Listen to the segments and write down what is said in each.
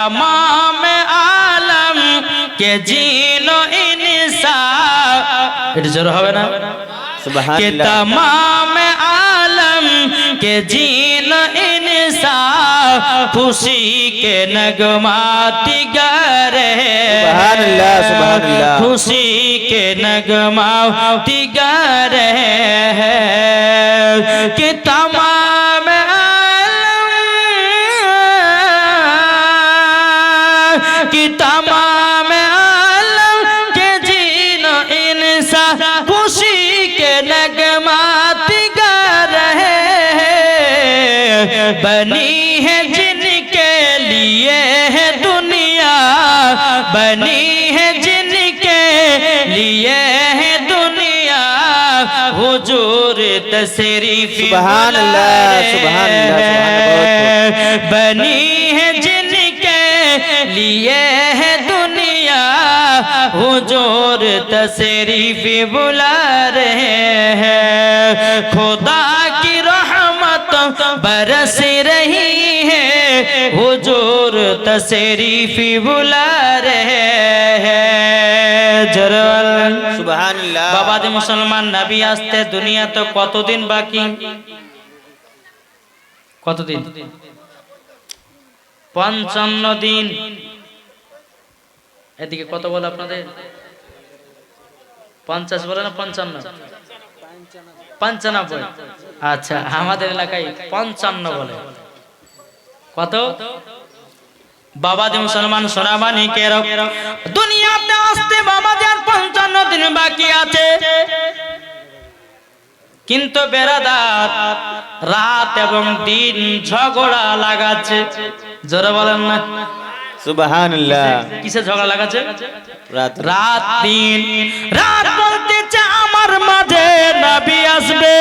तमाम आलम के जीनो इंसान এটা জোর হবে না সুবহানাল্লাহ तमाम आलम के जीनो इंसान खुशी के नगमाती गा रहे सुबहानल्लाह सुबहानल्लाह खुशी के नगमाती गा रहे हैं कि तमाम कि तमाम आलम के जीनो इंसान खुशी के नगमाती गा रहे हैं बनी है जिनके लिए है दुनिया बनी है जिनके लिए है दुनिया हुजूर तशरीफ सुभान अल्लाह सुभान अल्लाह बनी है जिनके लिए है दुनिया हुजूर तशरीफ बुला रहे हैं खुदा की रहमत बरस रही है हुजूर तशरीफ बुला रहे हैं जरल सुबहानल्लाह बाबा दे मुसलमान नबी আসতে দুনিয়া তো কতদিন বাকি কতদিন 55 দিন এদিকে কত বলে আপনাদের 50 বলে না 55 95 আচ্ছা আমাদের এলাকায় 55 বলে কত বাবা দে মুসলমান সোনামানি কেরো দুনিয়াতে আসতে বাবা দে 55 দিন বাকি আছে কিন্তু বেরাদার রাত এবং দিন ঝগড়া লাগাচ্ছে জোরে বলেন না সুবহানাল্লাহ কিসে ঝগড়া লাগাচ্ছে রাত রাত দিন রাত বলতেছে আমার মাঝে নবী আসবে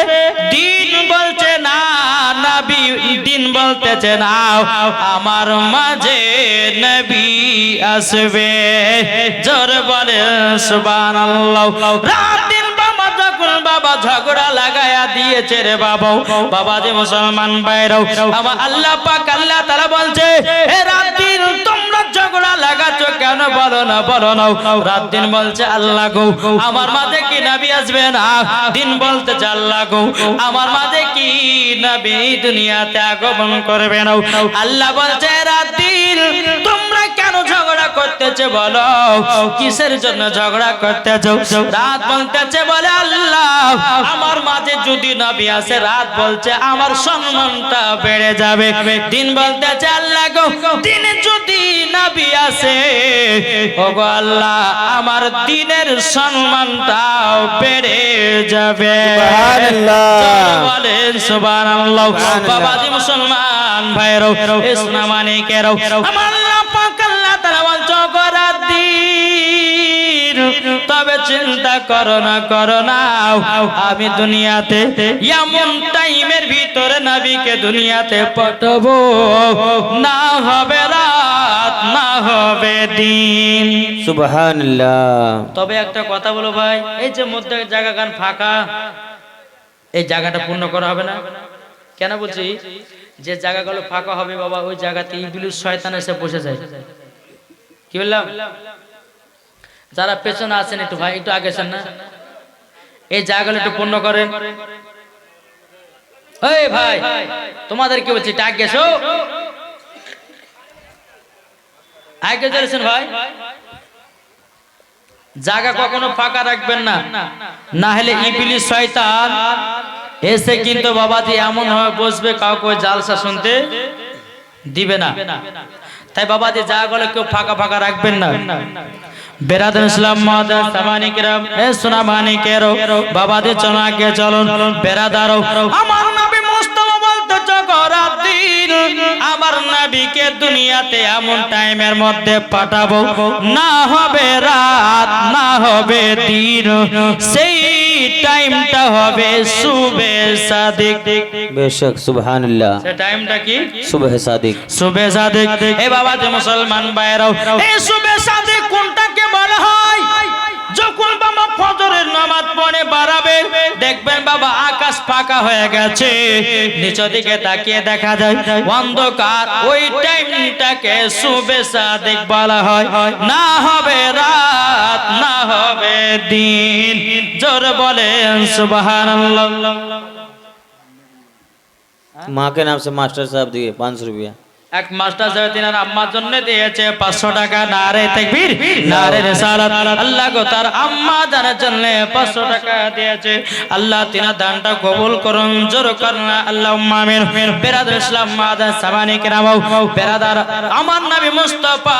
দিন বলছে না নবী দিন বলতেছে না আমার মাঝে নবী আসবে জোরে বলে সুবহানাল্লাহ রাত দিন বাবা যখন বাবা ঝগড়া লাগায়া দিয়েছে রে বাবা বাবা যে মুসলমান ভাইরাও আমার আল্লাহ পাক আল্লাহ তাআলা বলছে হে রাত দিন তোমরা ঝগড়া লাগাচ্ছ কেন বলো না রাত দিন বলছে আল্লাহ গো আমার মাঝে কি নবী আসবে না দিন বলতেছে আল্লাহ গো আমার মাঝে কি নবী দুনিয়াতে আগমন করবে না আল্লাহ বলছে রাত দিন তোমরা কেন ঝগড়া করতেছে বলো কিসের জন্য ঝগড়া করতেছো রাত বলতেছে বলে আল্লাহ আমার মাঝে যদি নবী আসে রাত বলছে আমার সম্মানটা বেড়ে যাবে দিন বলতেছে আল্লাহ গো দিনে যদি নবী আসে ওগো আল্লাহ আমার দিনের সম্মানটাও বেড়ে যাবে সুবহানাল্লাহ বলেন সুবহানাল্লাহ বাবা জি মুসলমান ভাইরো ইসলামানি কেরো আমার আল্লাহ পাক আল্লাহ তাআলা বলছো রাত দিন তবে চিন্তা করো না আমি দুনিয়াতে এমন টাইমের ভিতরে নবীকে দুনিয়াতে পাঠাবো না হবে রাত না হবে দিন সুবহানাল্লাহ তবে একটা কথা বলো ভাই এই যে মধ্যে জায়গা গান ফাঁকা এই জায়গাটা পূর্ণ করা হবে না কেন বলছি যে জায়গাগুলো ফাঁকা হবে বাবা ওই জায়গাতে ইবলিস শয়তান এসে বসে যায় কি বললাম যারা পেছনে আছেন একটু ভাই একটু আগে আছেন না এই জায়গাগুলো একটু পূর্ণ করেন এই ভাই তোমাদের কি বলছি আগে এসো আগে চলেছেন ভাই জায়গা কখনো ফাঁকা রাখবেন না না হলে ইবলিস শয়তান এসে কিন্তু বাবাজি এমন ভাবে বসবে কাউকে জালসা শুনতে দিবে না তাই বাবাজি জায়গাগুলো কেউ ফাঁকা রাখবেন না বেরাদার ইসলাম মাদার সামানি কিরাম এ সোনা মানি কেরো বাবাজি চলো আগে চলুন বেরাদারো আমার নবী মুস্তাফা বলতে রাত দিন আমার নবীকে দুনিয়াতে এমন টাইমের মধ্যে পাঠাবো না হবে রাত না হবে দিন সেই টাইমটা হবে সুবে সাদিক বেশক সুবহানাল্লাহ সেই টাইমটা কি সুবে সাদিক এ বাবা যে মুসলমান ভাইরাও এই সুবে সাদিক কোনটাকে বলা হয় যখন বাবা ফজরের নামাজ জীবনে বাড়াবে দেখবেন বাবা আকাশ ফাঁকা হয়ে গেছে, নিচের দিকে তাকিয়ে দেখা যায় অন্ধকার। ওই টাইমটাকে সুবে সাদিক বলা হয়। না হবে রাত, না হবে দিন। জোর বলেন সুবহানাল্লাহ। माँ के नाम से मास्टर साहब दिए 500 रुपया। এক মাস্টার সাহেব তিনার আম্মার জন্য দিয়েছে 500 টাকা। নারে তাকবীর, নারে রিসালাত। আল্লাহ গো তার আম্মা জানের জন্য 500 টাকা দিয়েছে। আল্লাহ তিনার দানটা কবুল করুন, জোর করুন আল্লাহুম্মা আমিন। বেরাদার ইসলাম মাদার সামানি কেরামও, বেরাদার আমার নবী মুস্তাফা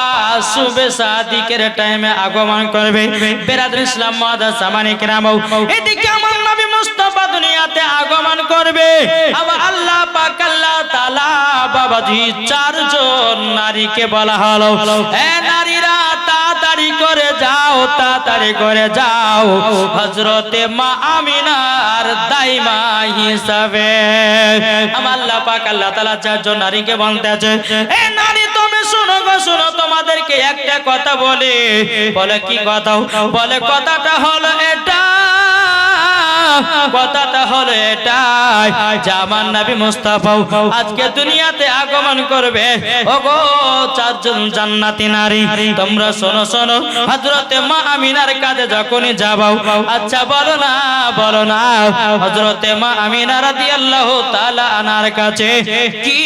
সুবে সাদিকের টাইমে আগমন করবে। বেরাদার ইসলাম মাদার সামানি কেরামও, এদিকে আমার নবী মুস্তাফা দুনিয়াতে আগমন করবে। আমার আল্লাহ পাক আল্লাহ তাআলা বাবাজি চারজন নারীকে বলা হলো, এ নারীরা তাড়াতাড়ি করে যাও, তাড়াতাড়ি করে যাও হযরতে মা আমিনার দাইমা হিসাবে। আমার আল্লাহ পাক আল্লাহ তাআলা চারজন নারীকে বলতেছে, এ নারী তুমি শুনো গো শুনো, তোমাদেরকে একটা কথা বলে। বলে কি কথা? বলে কথাটা হলো এটা, কথাটা হলো এটাই যে আমার নবী মুস্তাফা আজকে দুনিয়াতে আগমন করবে। ওগো চারজন জান্নাতি নারী, তোমরা শোনো শোনো, হযরতে মা আমিনার কাছে যখনই যাবাও, আচ্ছা বলো না, বলো না হযরতে মা আমিনা রাদিয়াল্লাহু তাআলা আনার কাছে কি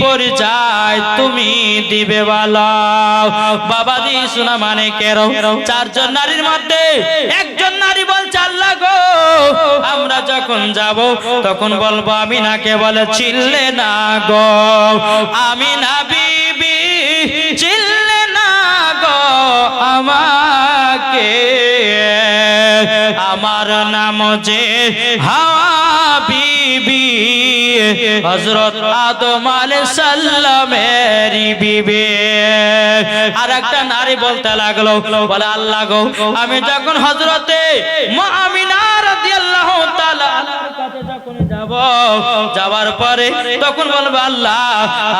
পরিচয় তুমি দিবে বলো। বাবাজি শোনা মানে কেরো, চারজন নারীর মধ্যে একজন নারী বলছে, আল্লাহ গো আমরা যখন যাব তখন বলবো আমিনাকে বলে চিল্লে না গো আমিনা বিবি, চিল্লে না গো আমাকে, আমার নাম যে হাওয়া বিবি, হযরত আদম আলাইহিস সালামের বিবি। আর একটা নারী বলতে লাগলো, বলে আল্লাহ গো আমি যখন হযরতে মা আমিনা রাদিয়াল্লাহু তাআলা আনহার কাছে যখন যাব, যাওয়ার পরে তখন বলবো আল্লাহ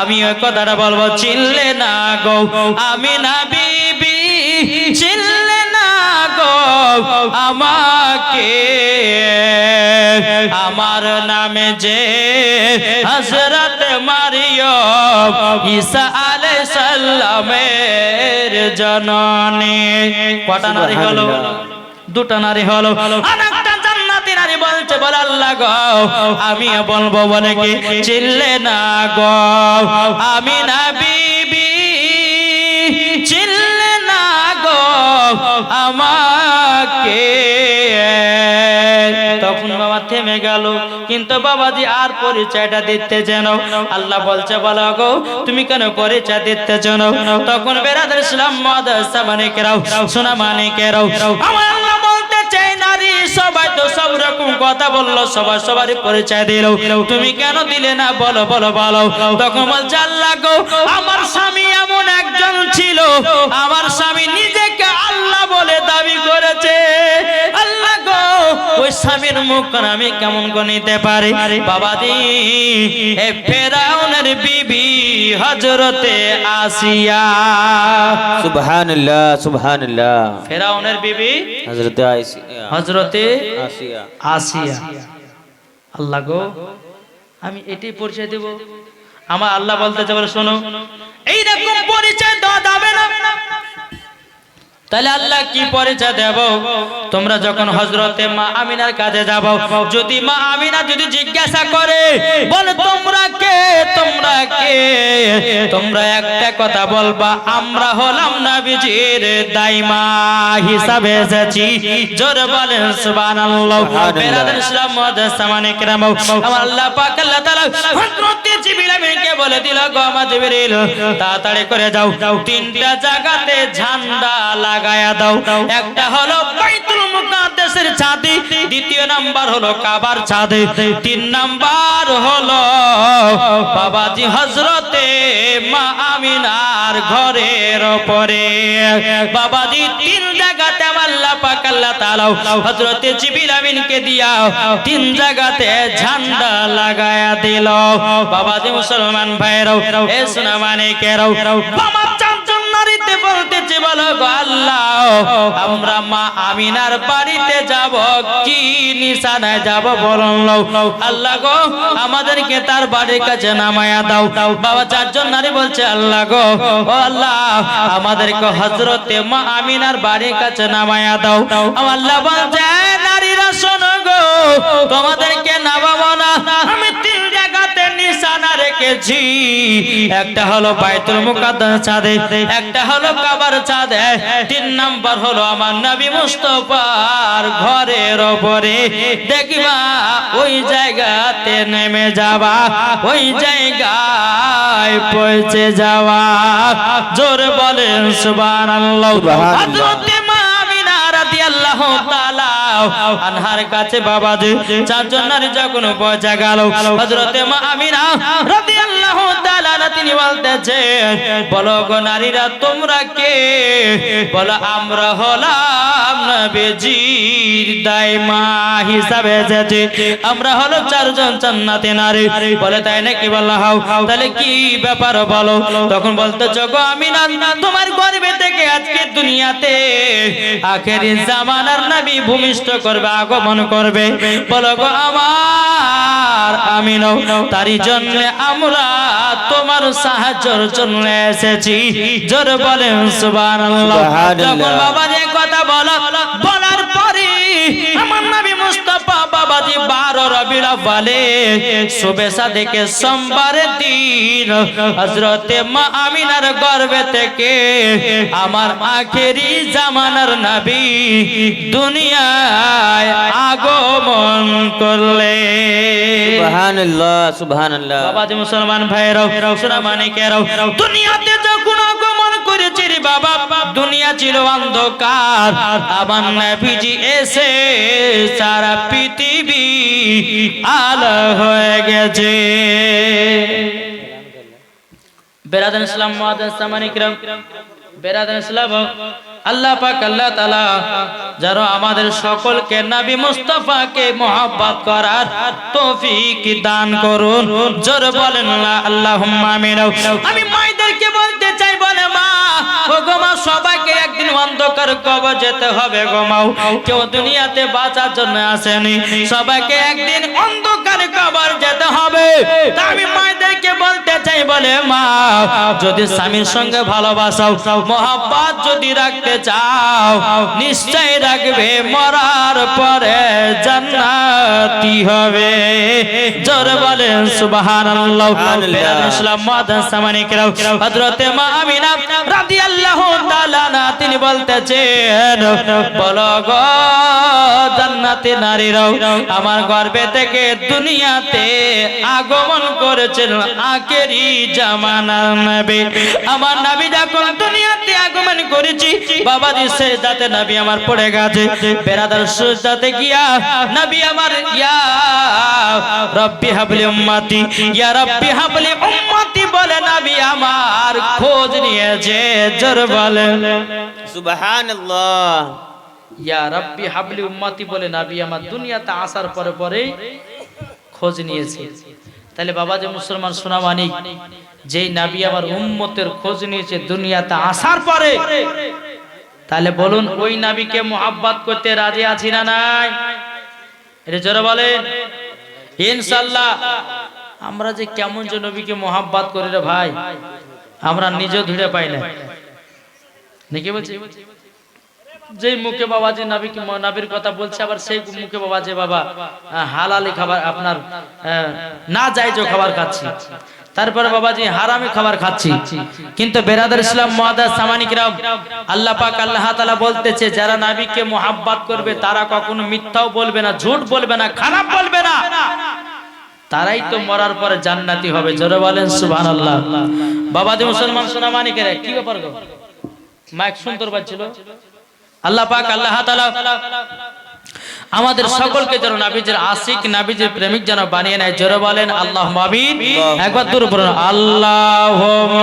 আমি ওই কথাটা বলবো, চিল্লে না গো আমিনা বিবি, চিল্লে না গো আমাকে, আমার নামে যে হযরত মারিয়ম ঈসা আলাইহিস সালামের জননী। কটা নারী হলো? দুটো নারী হলো। আরেকটা জান্নাতি নারী বলছে, বলে আল্লাহ গো আমি বলবো, বলে কি চিল্লে না গো আমিনা বিবি, চিল্লে না গো আমাকে। তখন বাবা থেমে গেল, কিন্তু বাবাজি আর পরিচয়টা দিতে যেন আল্লাহ বলছে, বলো গো তুমি কেন পরিচয় দিতে যেন। তখন বেরাদার ইসলাম মাদ্রাসা মানিকেরাও, সোনা মানিকেরাও, আমার আল্লাহ বলতে চাই নারী সবাই তো সব রকম কথা বললো, সবাই সবারই পরিচয় দিল, তুমি কেন দিলে না বলো বলো বলো। তখন বলছে আল্লাহ গো আমার স্বামী এমন একজন ছিল, আমার স্বামী নিজেকে আল্লাহ বলে দাবি করেছে, আল্লাহ গো ওই স্বামীর মুখ আমি কেমন করে নিতে পারি। বাবাজি এ ফেরাউনের বিবি হযরতে আসিয়া, সুবহানাল্লাহ সুবহানাল্লাহ। ফেরাউনের বিবি হযরতে আয়েশা, হযরতে আসিয়া, আসিয়া। আল্লাহ গো আমি এটাই পরিচয় দেব। আমার আল্লাহ বলতেছে, বলে শোনো এইরকম পরিচয় দেওয়া যাবে না। তাহলে আল্লাহ কি পরিচয় দেব? তোমরা যখন হযরতে মা আমিনার কাছে যাব, যদি মা আমিনা যদি জিজ্ঞাসা করে বলে তোমরা কে, তোমরা কে, তোমরা একটা কথা বলবা, আমরা হলাম নবীজির দাইমা হিসাবে এসেছি। জোরে বলেন সুবহানাল্লাহ। বেরাদার ইসলাম মাদ্রাসা মানিকেরাম, আমার আল্লাহ পাক আল্লাহ তাআলা হযরতে জিবরিল আমিনকে বলে দিল, গো মা জিবরিল তাড়াতাড়ি করে যাও, তিনটা জায়গাতে ঝান্ডা লাগায়া দাও। একটা হলো বাইতুল মুকাদ্দাসের ছাদে, দ্বিতীয় নাম্বার হলো কাবার ছাদে, তিন নাম্বার হলো বাবাজি হযরতে মা আমিনার ঘরের উপরে। বাবাজি তিন জায়গাতে আল্লাহ পাক আল্লাহ তাআলা হযরতে জিবরিল আমিনকে দিয়া তিন জায়গাতে ঝান্ডা লাগায়া দিল। বাবাজি মুসলমান ভাইরাও, এ সোনা মানিকেরাও, বাবা চারজন নারীতে বলতেছে, বলো গো আল্লাহ আমরা মা আমিনার বাড়িতে যাব, কি নিশানায় যাব বলুন আল্লাহ গো, আমাদেরকে তার বাড়ির কাছে নামায়া দাও। বাবা চারজন নারী বলছে আল্লাহ গো, ও আল্লাহ আমাদেরকে হযরতে মা আমিনার বাড়ির কাছে নামায়া দাও। আল্লাহ বলছে নারীরা শোনো গো, তোমাদেরকে নামাবো না, আমি তিন জায়গাতে নিশানা রেখেছি। একটা হলো বাইতুল মুকাদ্দাস ছাদে, একটা হলো কাবার ছাদে, তিন নাম্বার হলো আমার নবী মুস্তাফার ঘরের উপরে। দেখবা ওই জায়গাতে নেমে যাবা, ওই জায়গায় পৌঁছে যাওয়া। জোরে বলেন সুবহানাল্লাহ। হযরতে মা আমিনা রাদিয়াল্লাহু তাআলা আনহার কাছে বাবাজি চারজন নারী যখন পৌঁছে গেল, হযরতে মা আমিনা রাদিয়াল্লাহু তাআলা তিনি বলতেছে, বলো গো নারীরা তোমরা কে? বলো আমরা হলাম নবীজির দাইমা হিসাবে এসেছি, আমরা হলো চারজন জান্নাতি নারী। বলে তাই নাকি? বলা হাও, তাহলে কি ব্যাপার বলো। তখন বলতেছে গো আমিনা, তোমার গর্ভে থেকে আজকে দুনিয়াতে আখেরি জামানার নবী ভূমিষ্ঠ করবে, আগমন করবে। বলো গো আমার আমিনা, তারই জন্য আমরা তোমার সাহায্যের জন্য এসেছি। জোর বলেন সুবহানাল্লাহ। যখন বাবা যে কথা বলার পরে আমার নবী মুস্তাফা বাবাজি 12 রবিউল আউয়ালে শুভে সাদেকে সোমবারের দিন হযরতে মা আমিনার গর্ভে থেকে আমার আখেরি জামানার নবী দুনিয়ায় আগমন করলেন। সুবহানাল্লাহ সুবহানাল্লাহ। বাবাজি মুসলমান ভাইরাও সোনা মানিকেরাও, দুনিয়াতে যখন আগমন করেছে রে বাবা, দুনিয়া ছিল অন্ধকার, আমার নবীজি এসে সারা পৃথিবী আলো হয়ে গেছে। বেরাদান ইসলাম মুআদ্দাস সামানিকরাম, বেরাদান ইসলাম, আল্লাহ পাক আল্লাহ তাআলা যারা আমাদের সকলকে নবী মুস্তাফাকে মহব্বত করার তৌফিক দান করুন। জোরে বলেন আল্লাহুম্মা আমিন। আমি মায়েদেরকে বলতে চাই, বলে মা ও গো মা, সবাইকে একদিন অন্ধকার কবর যেতে হবে গো মা। কেউ দুনিয়াতে বাঁচার জন্য আসেনি, সবাইকে একদিন অন্ধকার কবর যেতে হবে। তা আমি মায়েদেরকে বলতে চাই, বলে মা যদি স্বামীর সঙ্গে ভালোবাসাও মহব্বত যদি রাখতে চাও, নিশ্চয় রাখবে মরার পরে জান্নাতি হবে। জোরে বলেন সুবহানাল্লাহ। ইসলাম মুআদ্দাস সামানিকরাও, হযরতে মা আমিনা রাদিয়াল্লাহু তাআলা না তিনি বলতেছেন, বলো গো জান্নাতি নারীরাও, আমার গর্ভে থেকে দুনিয়াতে আগমন করেছেন আখেরি জামানার নবী। আমার নবী যখন দুনিয়াতে আগমন করেছি বাবাজি সেজদাতে নবী আমার পড়ে গেছে। বেরাদার সেজদাতে গিয়া নবী আমার ইয়া রব্বি হাবলি উম্মতি, ইয়া রব্বি হাবলি উম্মতি বলে নবী আমার খোঁজ নিয়েছে। জোর বলে সুবহানাল্লাহ। ইয়া রব্বি হাবলি উম্মতি বলে নবী আমার দুনিয়াতে আসার পরে পরে খোঁজ নিয়েছে। তাহলে বাবাজি মুসলমান সোনা মানিক, যেই নবী আমার উম্মতের খোঁজ নিয়েছে দুনিয়াতে আসার পরে, তাহলে বলুন ওই নবীকে মুহাব্বত করতে রাজি আছি না নাই? এটা জোরে বলেন ইনশাআল্লাহ। আমরা যে কেমন যে নবীকে মুহাব্বত করি রে ভাই, আমরা নিজেও ধীরে পাই না নাকি? বলছি যেই মুখে বাবাজি নবীকে নবীর কথা বলছে, আবার সেই মুখে বাবাজি বাবা হালালি খাবার আপনার না জায়েজ খাবার খাচ্ছি, তারপরে বাবাজি হারামি খাবার খাচ্ছি। কিন্তু বেরাদার ইসলাম মুআদ্দাস সামানিকরাম, আল্লাহ পাক আল্লাহ তাআলা বলতেছে যারা নবীকে মুহাব্বত করবে তারা কখনো মিথ্যাও বলবে না, ঝুট বলবে না, খারাপ বলবে না, তারাই তো মরার পরে জান্নাতি হবে। জোরে বলেন সুবহানাল্লাহ। বাবাজি মুসলমান সোনা মানিকেরা, কি ব্যাপার গো, মাইক সুন্দর বাজছিল। আল্লাহ পাক আল্লাহ তাআলা আমাদের সকলকে যেন নবীজির আশিক নবীজির প্রেমিক যেন বানিয়ে নেয়। জোরে বলেন আল্লাহুম্মা আমিন। একবার দূর পড়ুন আল্লাহুম্মা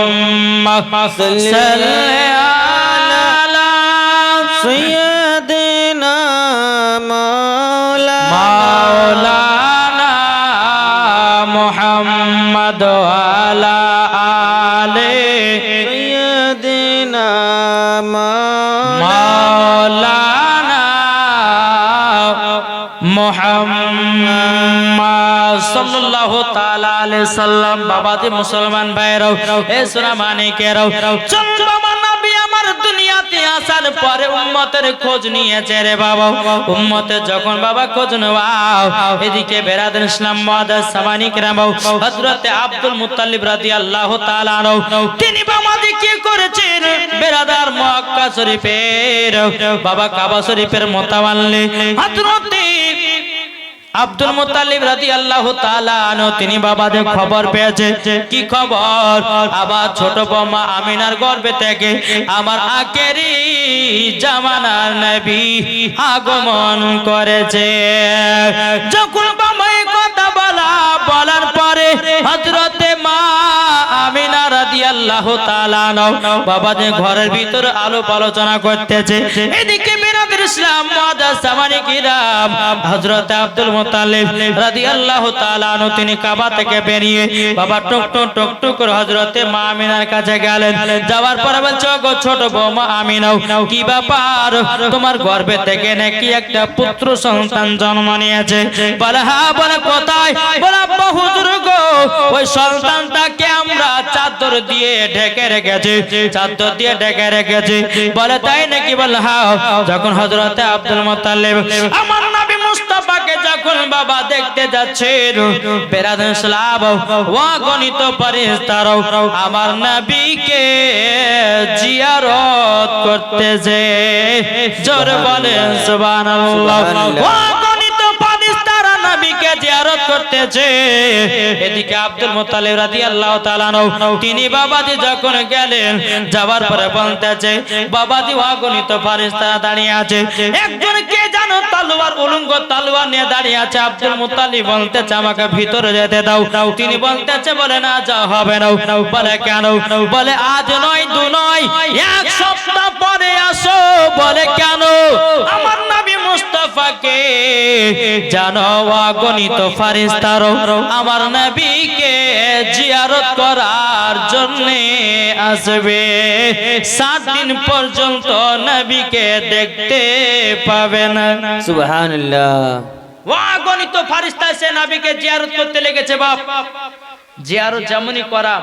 সাল্লি আলা সাইয়্যিদিনা মাওলানা মুহাম্মদ আলা আলি সাইয়্যিদিনা মুহাম্মদ সাল্লাল্লাহু তাআলা আলাইহি সাল্লাম। বাবাজি মুসলমান ভাইরাও, এ সোনা মানিকেরাও, চল বাবা নবী আমার দুনিয়াতে আসার পরে উম্মতের খোঁজ নিয়েছে রে বাবা। উম্মতের যখন বাবা খোঁজ নেওয়াও, এদিকে বেরাদার ইসলাম মুআদ্দাস সামানি کرام হযরত আব্দুল মুত্তালিব রাদিয়াল্লাহু তাআলা আনহু তিনি বাবাজি কি করেছেন, বেরাদার মক্কা শরীফের বাবা কাবা শরীফের মোতাওয়াল্লি হযরত আব্দুল মুত্তালিব রাদিয়াল্লাহু তাআলা আনহু তিনি বাবাদের খবর পেয়েছে। কি খবর? আবার ছোট বৌমা আমিনার গর্ভে থেকে আমার আখেরি জামানার নবী আগমন করেছে। যখন বাবা এই কথা বলার পরে হযরতে মা আমিনা রাদিয়াল্লাহু তাআলা আনহা বাবাদের ঘরের ভিতরে আলোপ আলোচনা করতেছে। এদিকে বেরাদার ইসলাম মুআদ্দাস সামানি کرام হযরত আব্দুল মুত্তালিব রাদিয়াল্লাহু তাআলা আনহু তিনি কাবা থেকে বেরিয়ে বাবা টক টক টক টক করে হযরতে মা আমিনার কাছে গেলেন। যাওয়ার পরে বলছে, গো ছোট বৌমা আমিনা, কি ব্যাপার, তোমার গর্ভে থেকে নাকি একটা পুত্র সন্তান জন্ম নিয়েছে? বলে হ্যাঁ। বলে কোথায়? বলে আব্বা হুজুর গো, ওই সন্তানটাকে আমরা চাদর দিয়ে ঢেকে রেখেছি, চাদর দিয়ে ঢেকে রেখেছি। বলে তাই নাকি? বলে হ্যাঁ। যখন হযরতে আব্দুল মুত্তালিব আমার নবী মুস্তাফাকে যখন বাবা দেখতে যাচ্ছে, বেরাদার ইসলাম অগণিত ফেরেশতারা আমার নবীকে জিয়ারত করতেছে। জোরে বলেন সুবহানাল্লাহ। অগণিত ফেরেশতারা নবীকে জিয়ারত করতেছে। এদিকে আব্দুল মুত্তালিব রাদিয়াল্লাহু তাআলা আনহু তিনি বাবাজি যখন গেলেন, যাওয়ার পরে বলতেছে, বাবাজি অগণিত ফেরেশতারা দাঁড়িয়ে আছে। একজন কে জানো তলোয়ার, উলঙ্গ তলোয়ার নিয়ে দাঁড়িয়ে আছে। আব্দুল মুত্তালিব বলতেছে, আমাকে ভিতরে যেতে দাও। তিনি বলতেছে, বলে না, যা হবে না। বলে কেন? বলে আজ নয়, দু নয়, এক সপ্তাহ পরে আসো। বলে কেন? আমার নবী মুস্তাফাকে জানো অগণিত ফেরেশতারা আমার নবীকে জিয়ারত করার জন্য আসবে। 7 দিন পর্যন্ত নবীকে দেখতে পাবে না। সুবহানাল্লাহ। অগণিত ফেরেশতা এসে নবীকে জিয়ারত করতে লেগেছে। বাপ জিয়ারত যেমনই করা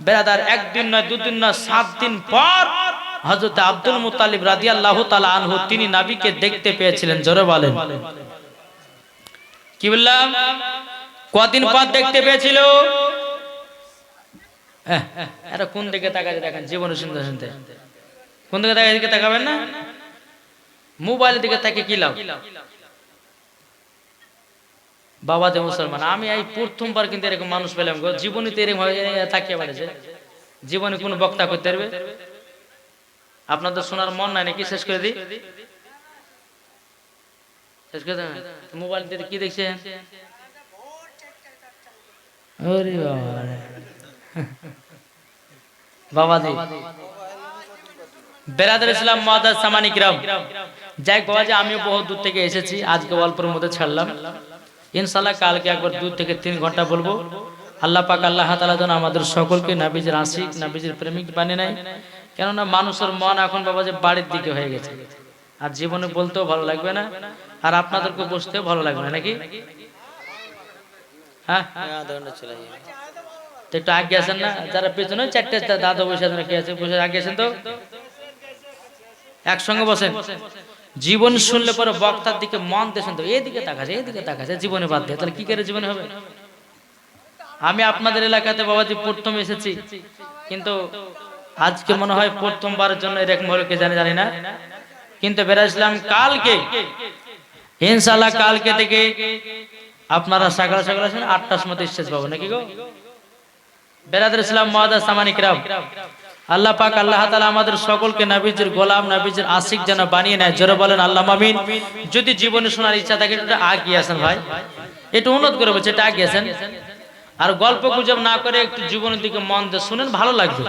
বেরাদার, একদিন নয়, দুদিন নয়, 7 দিন পর হযরত আব্দুল মুত্তালিব রাদিয়াল্লাহু তাআলা আনহু তিনি নবীকে দেখতে পেয়েছিলেন। জোরে বলেন কি বললাম? কদিন পর দেখতে পেয়েছিল? আরে কোন দিকে তাকাতে দেখেন, জীবন শুনতে শুনতে কোন দিকে তাকাতে, দিকে তাকাবেন না, মোবাইলের দিকে তাকিয়ে কি লাভ? বাবা যে মুসলমান, আমি এই প্রথমবার কিন্তু এরকম মানুষ পেলাম গো। জীবনে তো এরকম তাকিয়ে বেড়েছে। জীবনে কোন বক্তা করতে পারবে? আপনাদের শোনার মন নাই নাকি? শেষ করে দিই, শেষ করে দেন। মোবাইল দিয়ে কি দেখছেন? ওরে বাবাজি, বেরাদার ইসলাম মুআদ্দাস সামানি کرام, যাই বাবাজি, আমিও বহু দূর থেকে এসেছি। আজকে অল্পের মধ্যে ছাড়লাম, ইনশাআল্লাহ কালকে একবার 2 থেকে 3 ঘন্টা বলবো। আল্লাহ পাক আল্লাহ তাআলা যেন আমাদের সকলকে নবীজির আশিক, নবীজির প্রেমিক বানিয়ে নেয়। কেননা মানুষের মন এখন বাবাজি বাড়ির দিকে হয়ে গেছে, আর জীবনে বলতেও ভালো লাগবে না, আর আপনাদেরকে বসতেও ভালো লাগবে না নাকি? হ্যাঁ, তো একটু আগে আসেন না, যারা পেছনে 4টে দাদা বসে আছেন, কি আছে বসে আগে আসেন তো, একসঙ্গে বসেন। জীবন শুনলে পরে বক্তার দিকে মন দেন তো, এইদিকে তাকাছে, এইদিকে তাকাছে, জীবনে বাদ দিয়ে তাহলে কি করে জীবনে হবে? আমি আপনাদের এলাকাতে বাবাজি প্রথম এসেছি, কিন্তু আজকে মনে হয় প্রথমবারের জন্য এরকম হলো কে জানি না। কিন্তু বেরাইছিলাম কালকে, ইনশাআল্লাহ কালকে থেকে আপনারা সকাল সকাল আসেন, 8টার সময় স্টেজ পাবো নাকি গো? বেরাদার ইসলাম মুআদ্দাস সামানি کرام, আল্লাহ পাক আল্লাহ তাআলা আমাদের সকলকে নবীজির গোলাম, নবীজির আশিক যেন বানিয়ে নেয়। জোরে বলেন আল্লাহুম্মা আমিন। যদি জীবনে শোনার ইচ্ছা থাকে একটু আগে আসেন ভাই, একটু অনুরোধ করে বলছি, এটা আগে আসেন। আর গল্প গুজব না করে একটু জীবনের দিকে মন দিয়ে শুনেন, ভালো লাগবে।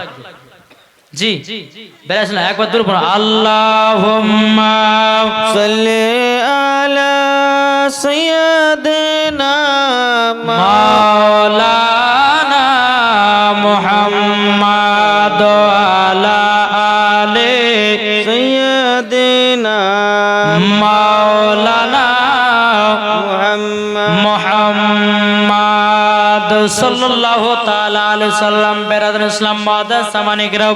জি বেরাইছিলাম একবার দূর পড়ো, আল্লাহুম্মা সাল্লি আলা সাইয়্যিদিনা মাওলানা মুহাম্মাদ আলা আলি সাইয়্যিদিনা মাওলানা আলাইহি সাল্লাম বেরাদার ইসলাম মুআদ্দাস সামানিকরাও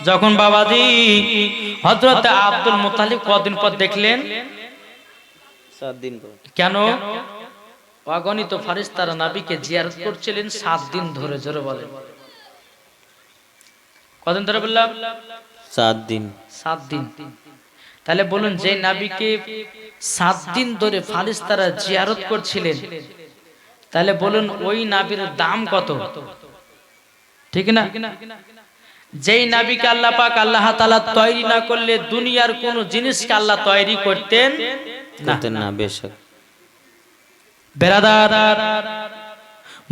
যখন বাবাজি হযরত আব্দুল মুত্তালিব কদিন পর দেখলেন 7 দিন পর কেন অগণিত ফেরেশতারা নবীকে জিয়ারত করছিলেন 7 দিন ধরে জোরে বলেন কদিন ধরে বললাম 7 দিন 7 দিন তাহলে বলুন যে নবীকে 7 দিন ধরে ফেরেশতারা জিয়ারত করছিলেন তাহলে বলুন ওই নবীর দাম কত ঠিক না যেই নবীকে আল্লাহ পাক আল্লাহ তাআলা তৈরি না করলে দুনিয়ার কোন জিনিসকে আল্লাহ তৈরি করতেন না বেশক বেরাদার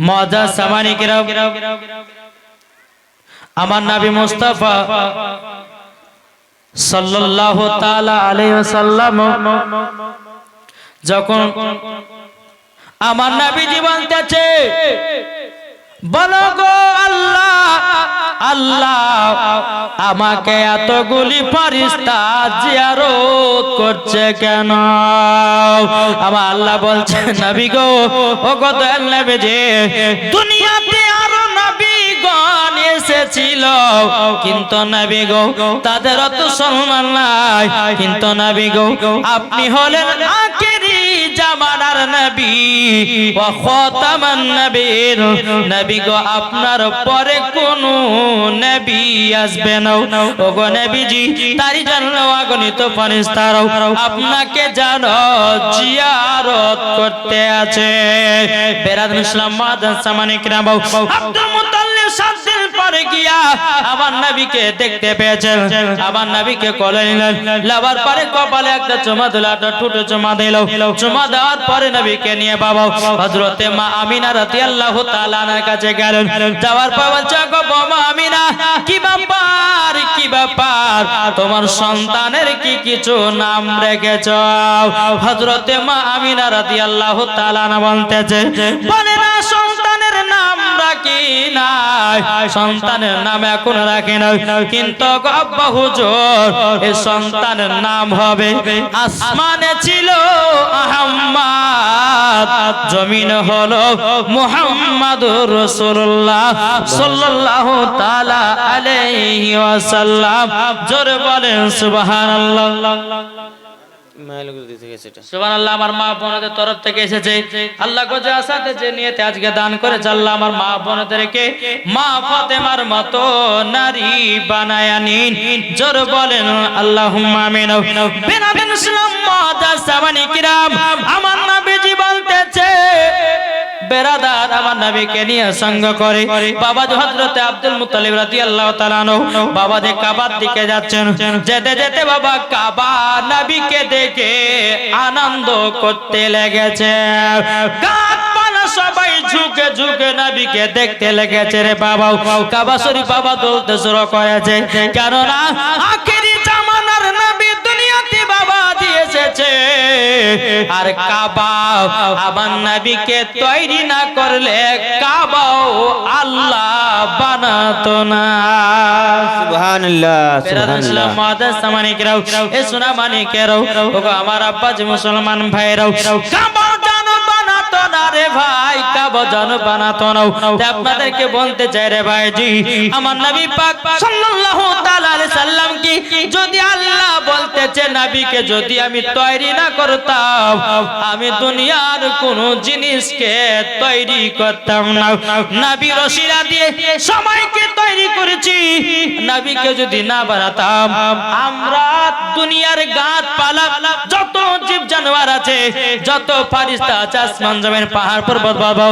মুআদ্দাস সামানিকরাও আমার নবী মুস্তাফা সাল্লাল্লাহু তাআলা আলাইহি ওয়াসাল্লাম যখন আমার নবীজি বলতেছে বলো গো আল্লাহ আল্লাহ আমাকে এতগুলি ফেরেশতা জিয়ারত করছে কেন আমার আল্লাহ বলছে নবী গো ও গো দয়াল নবীজি দুনিয়াতে আরো নবীগণ এসেছিল কিন্তু নবী গো তাদের অত সম্মান নাই কিন্তু নবী গো আপনি হলেন আখেরি জামানার নবী ওয়া খাতামান নবীর নবী গো আপনার পরে কোন নবী আসবে না ওগো নবীজি তারই জন্য অগণিত ফেরেশতারাও আপনাকে জানো জিয়ারত করতে আছে বেরাদার ইসলাম মুআদ্দাস সামানিকরাম আব্দুল মুত্তালিব 7 দিন পরে গিয়া আমার নবীকে দেখতে পেয়েছেন আমার নবীকে কোলে নিলেন লাভার পরে কপালে একটা চুমা দিল একটা ঠোঁটে চুমা দিল চুমা দেওয়ার পরে নবীকে নিয়ে বাবা হযরতে মা আমিনা রাদিয়াল্লাহু তাআলা আনহার কাছে গেলেন যাওয়ার পর বলছে গো মা আমিনা কি ব্যাপার তোমার সন্তানের কি কিছু নাম রেখেছো হযরতে মা আমিনা রাদিয়াল্লাহু তাআলা আনহা বলতেছে বলে না সন্তানের নাম রাখি নাই সন্তানের নাম এখন রাখি নাই কিন্তু আব্বা হুজুর এই সন্তানের নাম হবে আসমানে ছিল আহমদ জমিনে হলো মুহাম্মাদুর রাসূলুল্লাহ সাল্লাল্লাহু তাআলা আলাইহি ওয়াসাল্লাম জোরে বলেন সুবহানাল্লাহ সুবহানাল্লাহ আমার মা বোনদের তরফ থেকে এসেছে আল্লাহ গজে আসাতে যে নিয়তে আজকে দান করেছে আল্লাহ আমার মা বোনদেরকে মা ফাতেমার মতো নারী বানায় নিন জোরে বলেন আল্লাহুম্মা আমিন বেনাদিন ইসলাম মুআদ্দাস সামানিকরাম আমার নবীজি বলতেছে বেরাদার আমার নবীকে নিয়ে সঙ্গ করে বাবা হযরতে আব্দুল মুত্তালিব রাদিয়াল্লাহু তাআলা আনহু বাবা যে কাবার দিকে যাচ্ছেন যেতে যেতে বাবা কাবা নবীকে দেখে আনন্দ করতে লেগেছে গাছপালা সবাই ঝুঁকে ঝুঁকে নবীকে দেখতে লেগেছে রে বাবা কাবা শরীফ বাবা বলতে শুরু করেছে কেননা আখেরি জামানার নবী দুনিয়াতে বাবা এসেছে আর কাবা আমার নবীকে তৈরি না করলে কাবাও আল্লাহ বানাতো না সুবহানাল্লাহ সুবহানাল্লাহ মুআদ্দাস সামানিকরাও এ সোনা মানিকেরাও ওগো আমার আব্বা যে মুসলমান ভাইরাও কাবা জানো বানাতো না রে ভাই কাবা জানো বানাতো না আপনাদেরকে বলতে চাই রে ভাইজি আমার নবী পাক সাল্লাল্লাহু তাআলা আলাইহি সাল্লাম কি যদি আল্লাহ বলতেছে নবীকে যদি আমি তৈরি না করতাম আমি দুনিয়ার কোন জিনিসকে তৈরি করতাম না নবী রশিরা দিয়ে সময়কে তৈরি করেছি নবীকে যদি না বানাতাম আমরা দুনিয়ার গাছপালা যত জীব জানোয়ার আছে যত ফেরেশতা আছে আসমান জমিন পাহাড় পর্বত বাবা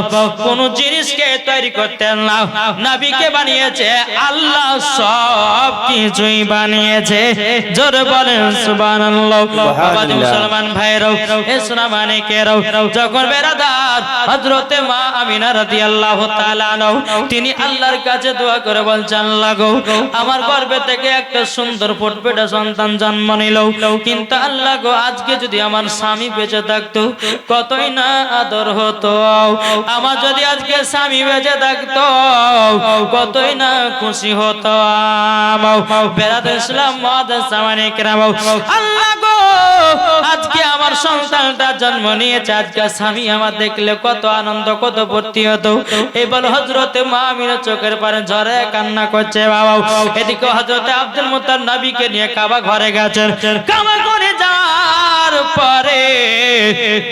কোন জিনিসকে তৈরি করতেন না নবীকে বানিয়েছে আল্লাহ সব কিছুই বানিয়েছে জোরে বলেন সুবহানাল্লাহ বাবা মুসলমান ভাইরাও এ সোনা মানিকেরাও যখন বেরাদার হযরতে মা আমিনা রাদিয়াল্লাহু তাআলা আনহা তিনি আল্লাহর কাছে দোয়া করে বলছেন আল্লাহ গো আমার গর্ভে থেকে একটা সুন্দর ফুটফুটে সন্তান জন্ম নিল কিন্তু আল্লাহ গো আজকে যদি আমার স্বামী বেঁচে থাকতো কতই না আদর হতো আমার যদি আজকে স্বামী বেঁচে থাকতো কতই না খুশি হতো বেরাদার ইসলাম মুআদ্দাস সামানিকরাম আল্লাহ গো, আজকে আমার সন্তানটা জন্ম নিয়েছে, আজকে স্বামী আমার দেখলে কত আনন্দ কত ভর্তি হতো। এই বল হযরতে মা আমিনা চোখের পানি ঝরে কান্না করছে বাবা। এদিকে হযরতে আব্দুল মুত্তালিব নবীকে নিয়ে কাবা ঘরে গেছেন। কাবা ঘরে যাওয়ার পরে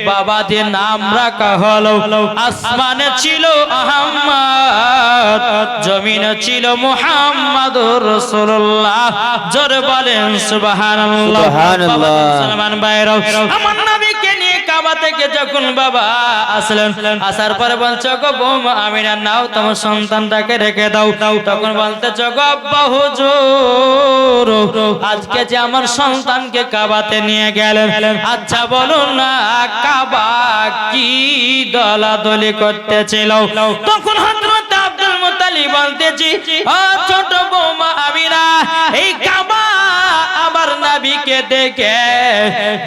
বাবা দিয়ে নাম রাখা হলো। আসমানে ছিল আহমদ, জমিনে ছিল মুহাম্মাদুর রাসূলুল্লাহ। জোরে বলেন সুবহানাল্লাহ। সুবহানাল্লাহ। মুসলমান ভাইরা, আমার নবীকে নিয়ে কাবা থেকে যখন বাবা আসলেন, আসার পরে বলছে গো বৌমা আমিনা নাও তোমার সন্তানটাকে রেখে দাও। তখন বলতেছে গো আব্বা হুজুর, আজকে যে আমার সন্তানকে কাবাতে নিয়ে গেলেন, আচ্ছা বলুন না কাবা কি দলাদলি করতেছিল? তখন হযরত আব্দুল মুত্তালিব বলতেছি ও ছোট বৌমা আমিনা, এই কাবা আমার নবীকে দেখে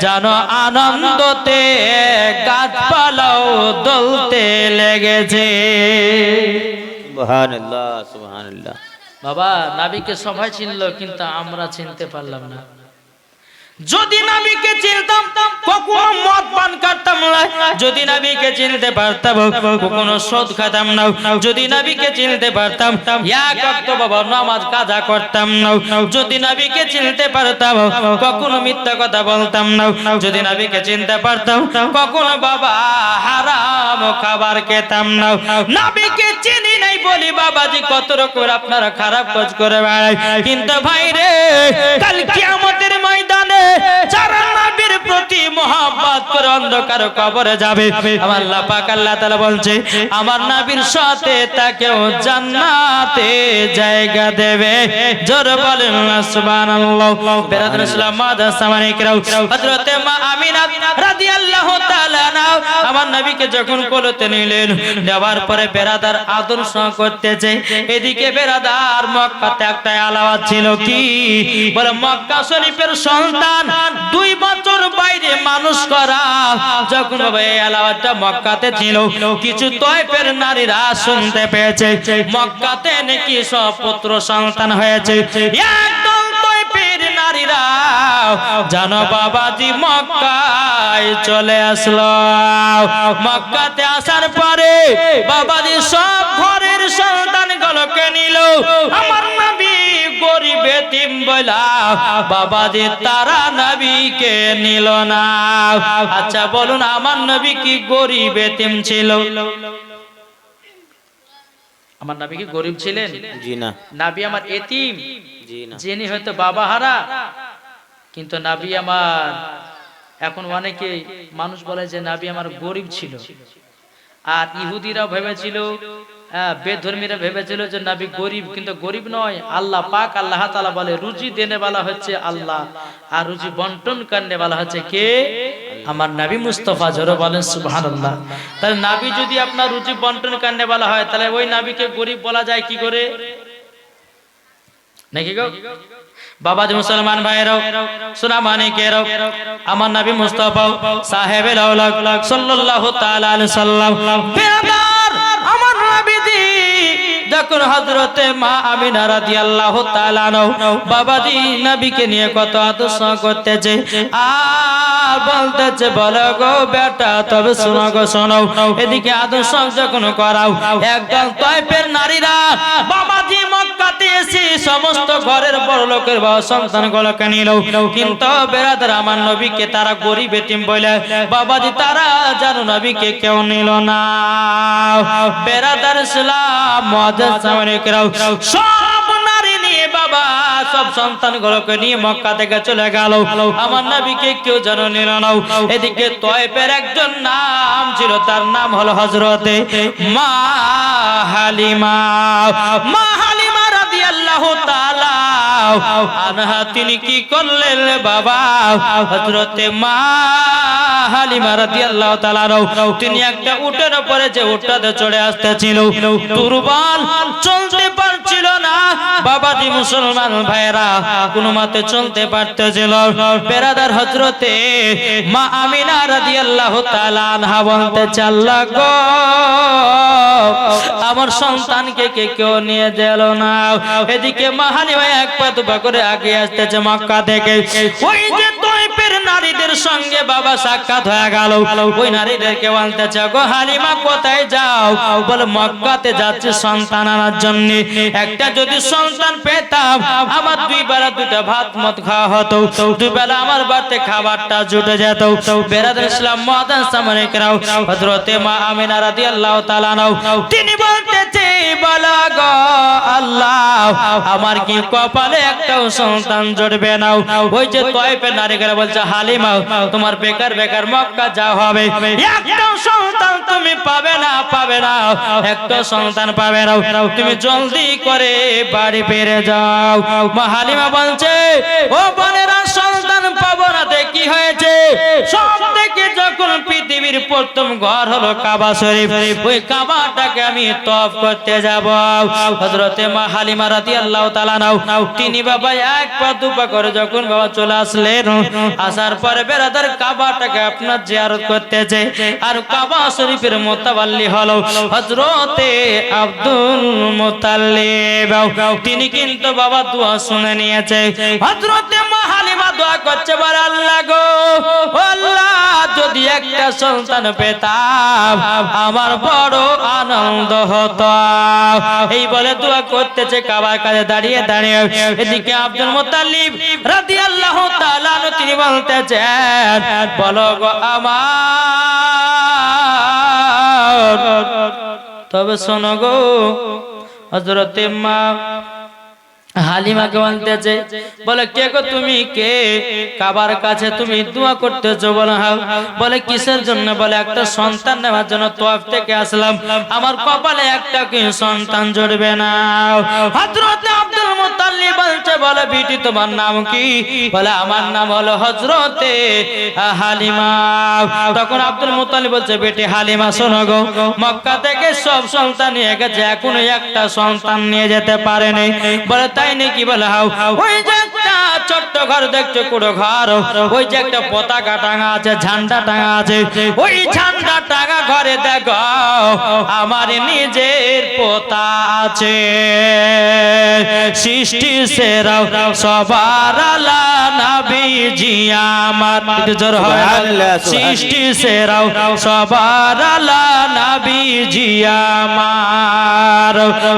জানো আনন্দতে গাছপালাও দলতে লেগেছে। সুবহানাল্লাহ সুবহানাল্লাহ। বাবা নবীকে সবাই চিনলো, কিন্তু আমরা চিনতে পারলাম না। যদি নবীকে চিনতাম কখনো মদ পান করতাম না, যদি নবীকে চিনতে পারতাম কখনো সুদ খেতাম না, যদি নবীকে চিনতে পারতাম এক ওয়াক্ত বাবা নামাজ কাজা করতাম না, যদি নবীকে চিনতে পারতাম কখনো মিথ্যা কথা বলতাম না, যদি নবীকে চিনতে পারতাম কখনো বাবা হারাম খাবার খেতাম না। নবীকে চিনি নাই বলি বাবাজি কত রকম আপনারা খারাপ কাজ করে বেড়ায়। কিন্তু ভাই রে, কাল কিয়ামতের ময়দানে যারা নবীর প্রতি মহব্বত করে অন্ধকার কবরে যাবে, আমার আল্লাহ পাক আল্লাহ তাআলা বলছে আমার নবীর সাথে তাকেও জান্নাতে জায়গা দেবে। জোরে বলেন সুবহানাল্লাহ। বেরাদার ইসলাম মাদ্রাসা সামানিকরাও, হযরতে মা আমিনা রাদিয়াল্লাহু তাআলা আনহা আমার নবীকে যখন কোলেতে নিলেন, নেওয়ার পরে বেরাদার আদর্শ করতেছে। এদিকে বেরাদার মক্কাতে একটা আলাওয়াত ছিল, কি বলে মক্কা শরীফের সন্তান 2 বছর বাইরে মানুষ করা। যখন বাবা এই আলাওয়াতটা মক্কাতে ছিল, কিছু তয়ফের নারীরা শুনতে পেয়েছে মক্কাতে নাকি সব পুত্র সন্তান হয়েছে। একদল তয়ফের নারীরা জানো বাবাজি মক্কায় চলে আসলো। মক্কাতে আসার পরে বাবাজি সব ঘরের সন্তানগুলোকে নিল। আমার নবী গরিব এতিম বলা বাবাজি তারা নবীকে নিল না। আচ্ছা বলুন আমার নবী কি গরিব এতিম ছিল? আমার নবী কি গরিব ছিলেন? জি না। নবী আমার এতিম? জি না। যিনি হয়তো বাবা হারা, কিন্তু নবী আমার, এখন অনেকে মানুষ বলে যে নবী আমার গরিব ছিল। আর ইহুদিরা ভেবেছিল, বেধর্মীরা ভেবেছিল যে নবী গরিব, কিন্তু গরিব নয়। আল্লাহ পাক আল্লাহ তাআলা বলে রুজি দেনে वाला হচ্ছে আল্লাহ, আর রুজি বন্টন করনে वाला হচ্ছে কে? আমার নবী মুস্তাফা। জোরে বলেন সুবহানাল্লাহ। তাহলে নবী যদি আপনার রুজি বন্টন করনে वाला হয়, তাহলে ওই নবীকে গরিব বলা যায় কি করে? নাকি গো বাবাজি মুসলমান ভাইরাও, সোনা মানিকেরাও, আমার নবী মুস্তাফা সাহেবে লাউলাক সাল্লাল্লাহু তাআলা আলাইহি সাল্লাম বেরাদার আমার নবীজি যখন হযরতে মা আমিনা রাদিয়াল্লাহু তাআলা আনহা বাবাজি নবীকে নিয়ে কত আদর্শ করতেছে আর বলতেছে বলো গো বেটা তবে শোনো গো শোনো। এদিকে আদর্শ যখন করাও একদল তয়ফের নারীরা বাবাজি মক্কাতে এসে সমস্ত ঘরের বড় লোকের বাবা সন্তানগুলোকে নিল, কিন্তু বেরাদার আমার নবীকে তারা গরিব এতিম বলে বাবাজি তারা জানো নবীকে কেউ নিল না। বেরাদার ইসলাম মুআজ্জাজ সামানিকরাও, সব নারী নিয়ে বাবা সব সন্তানগুলোকে নিয়ে মক্কা থেকে চলে গেল, আমার নবীকে কেউ যেন নিল না। এদিকে তয়ফের একজন নাম ছিল, তার নাম হলো হযরতে মা হালিমা। মা হালিমা রাদিয়াল্লাহু তাআলা আনহা তিনি কি করলেন বাবা, হযরতে মা হালিমা রাদিয়াল্লাহু তাআলা তিনি একটা উটের উপরে যে উটটাতে চড়ে আসতেছিল, দুর্বল চলতে পারছিল পারতেছিল না বাবাজি মুসলমান ভাইরা, কোনো মতে চলতে পারতেছিল। বেরাদার হযরতে মা আমিনা রাদিয়াল্লাহু তাআলা আনহা বলতে আল্লাহ গো, আমার সন্তানকে কেউ নিয়ে গেল না। এদিকে মা হালিমা এক পা দুপা করে আগে আসতেছে মক্কা থেকে। ওই যে তয়ফের নারীদের সঙ্গে বাবা সাক্ষাৎ হয়ে গেল। ওই নারীদেরকে বলতেছে গো হালিমা কোথায় যাও? বলে মক্কাতে যাচ্ছি সন্তান আনার জন্য। একটা যদি সন্তান পেতাম আমার দুই বেলা দুটা ভাত মত খাওয়া হতো, দুই বেলা আমার বাড়িতে খাবারটা জুটে যেত। বেরাদার ইসলাম মুআজ্জাজ সামনে কেরাও হযরতে মা আমিনা রাদিয়াল্লাহু তাআলা তিনি বলতেছে বলা গো আল্লাহ, আমার কি কপালে একটাও সন্তান জুটবে না? ওই যে তয়ফের নারীরা বলছে হালিমা তোমার বেকার বেকার মক্কা যাওয়া হবে, একটাও সন্তান তুমি পাবে না, পাবে না, একটা সন্তান পাবে না, তুমি জলদি করে বাড়ি ফিরে যাও। মা হালিমা বলছে ও বোনেরা, সন্তান পাবো না তে কি হয়েছে? সব থেকে যখন পৃথিবীর প্রথম ঘর হলো কাবা শরীফ, ওই কাবাটাকে আমি তওয়াফ করতে যাব। হযরতে মা হালিমা রাদিয়াল্লাহু তাআলা তিনি বাবা এক পা দুপা করে যখন বাবা চলে আসলেন, আসার পরে বেরাদার কাবাটাকে আপনার জিয়ারত করতেছে। আর কাবা শরীফের মুতাওয়াল্লি হলো হযরতে আব্দুল মুতাল্লিব। তিনি কিন্তু বাবা দোয়া শুনে নিয়েছে। হযরতে মা হালিমা দোয়া করছে বলে আল্লাহ গো আল্লাহ, যদি একটা সন্তান পেতাম আমার বড় আনন্দ হতো। এই বলে দোয়া করতেছে কাবার কাছে দাঁড়িয়ে দাঁড়িয়ে। এদিকে আব্দুল মুতাল্লিব রাদিয়াল্লাহু তাআলা তিনি বলতেছেন বলো গো আমার, তবে শোনো গো। হযরতে মা হালিমাকে বলতেছে বলে কে গো তুমি কে? কাবার কাছে তুমি দোয়া করতেছো? বলে হ্যাঁ। বলে কিসের জন্য? বলে একটা সন্তান নেওয়ার জন্য তওয়াফ থেকে আসলাম, আমার কপালে একটা কি সন্তান জুটবে না। হযরত আব্দুল মুতাল্লিব বলছে বলে বিটি তোমার নাম কি? বলে আমার নাম হলো হযরতে হালিমা। তখন আব্দুল মুতাল্লিব বলছে বেটি হালিমা শোনো গো, মক্কা থেকে সব সন্তান নিয়ে গেছে, এখনো একটা সন্তান নিয়ে যেতে পারেনি। বলে তাই নাকি? বলে হাও। ওই যে একটা ছোট্ট ঘর দেখছো, কুড়ো ঘর, ওই যে একটা পতাকা টাঙা আছে, ঝান্ডা টাঙা আছে, ওই ঝান্ডা টাঙা ঘরে দেখো আমার নিজের পোতা আছে। সৃষ্টি সেরা সবার আলা নবীজি আমার, জোর হয় সৃষ্টি সেরা সবার আলা নবীজি আমার,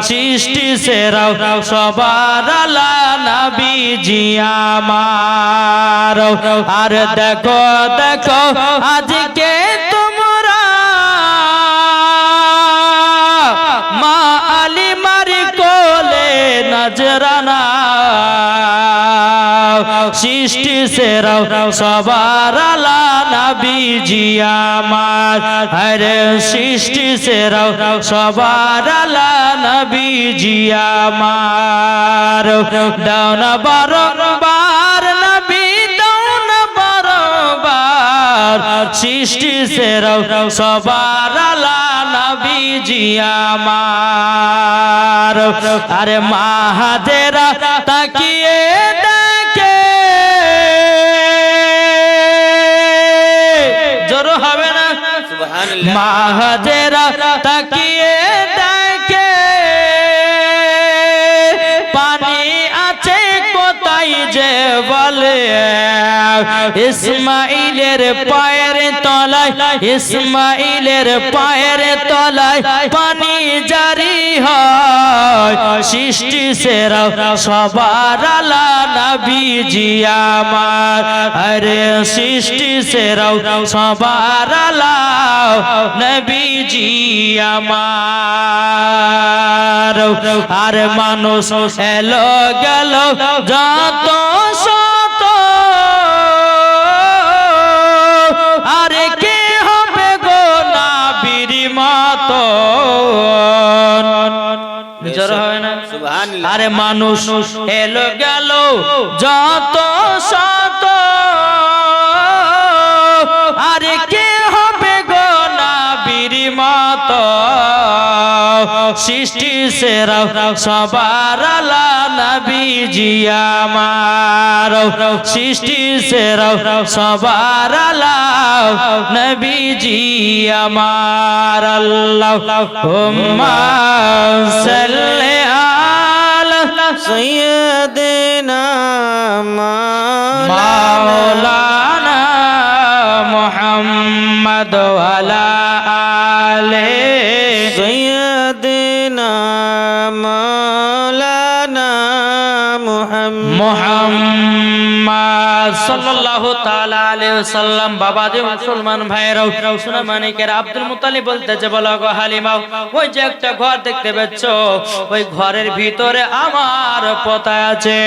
সৃষ্টি সেরা সবার আলা নবীজি আমার। আর দেখো দেখো আজকে তোমরা মা আলিমার কোলে নজরানা, সৃষ্টি সেরা সবার আলা নবীজি আমার। আরে সৃষ্টি সেরা সবার আলা নবীজি আমার। দাও না বারবার নবী, দাও না বারবার, সৃষ্টি সেরা সবার আলা নবীজি আমার। আরে মা হাজেরা তাকিয়ে দেখে, জোর হবে না? সুবহানাল্লাহ। মা হাজেরা তাকিয়ে দেখে পানি আছে কোথায় যে বলে, ইসমাইলের পায়ের তলায়, ইসমাইলের পায়ের তলায় পানি জারি হয়। সৃষ্টি সেরা সবার আলা নবীজি আমার। আরে সৃষ্টি সেরা সবার আলা নবীজি আমার। আর মানুষ এলো গেল যত শত, আরে কে হবে গো নবীর মতো? জোর হয় না? সুবহানাল্লাহ। আরে মানুষ এলো গেল যত শত, আরে কে হবে গো নবীর মতো? সৃষ্টি সেরা সবার আলা নবীজি আমার সৃষ্টি সেরা সবার আলা নবীজি আমার আল্লাহুম্মা সাল্লি আলা সৈয়দিনা মাওলানা মুহাম্মদ ওয়ালা আলে সৈয়দিনা মাওলানা মুহাম্মদ সাল্লাল্লাহু তাআলা আলাইহি ওয়াসাল্লাম। বাবা যে মুসলমান ভাইরাও সোনা মানিকের আব্দুল মুত্তালিব বলতেছে, বলো গো হালিমা, ওই যে একটা ঘর দেখতে পাচ্ছ, ওই ঘরের ভিতরে আমার পোতা আছে।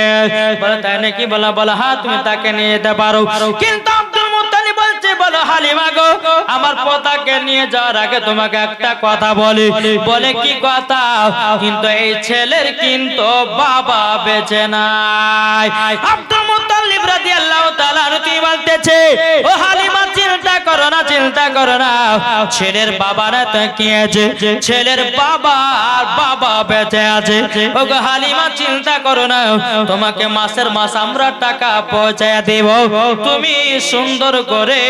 বলে তাই নাকি? বলা বলা হ্যাঁ, তুমি তাকে নিয়ে যেতে পারো। কিন্তু আব্দুল মুত্তালিব বলছে, বলো হালিমা গো, আমার পোতাকে নিয়ে যাওয়ার আগে তোমাকে একটা কথা বলি। বলে কি কথা? কিন্তু এই ছেলের কিন্তু বাবা বেঁচে নাই। আব্দুল মুত্তালিব রাদিয়াল্লাহু তাআলা তিনি বলতেছে, ও হালিমা, চিন্তা করো না, চিন্তা করো না, ছেলের বাবারা তাকিয়েছে, ছেলের বাবা বেঁচে আছে। ও গো হালিমা, চিন্তা করো না, তোমাকে মাসের মাস আমরা টাকা পৌঁছায় দেব, তুমি সুন্দর করে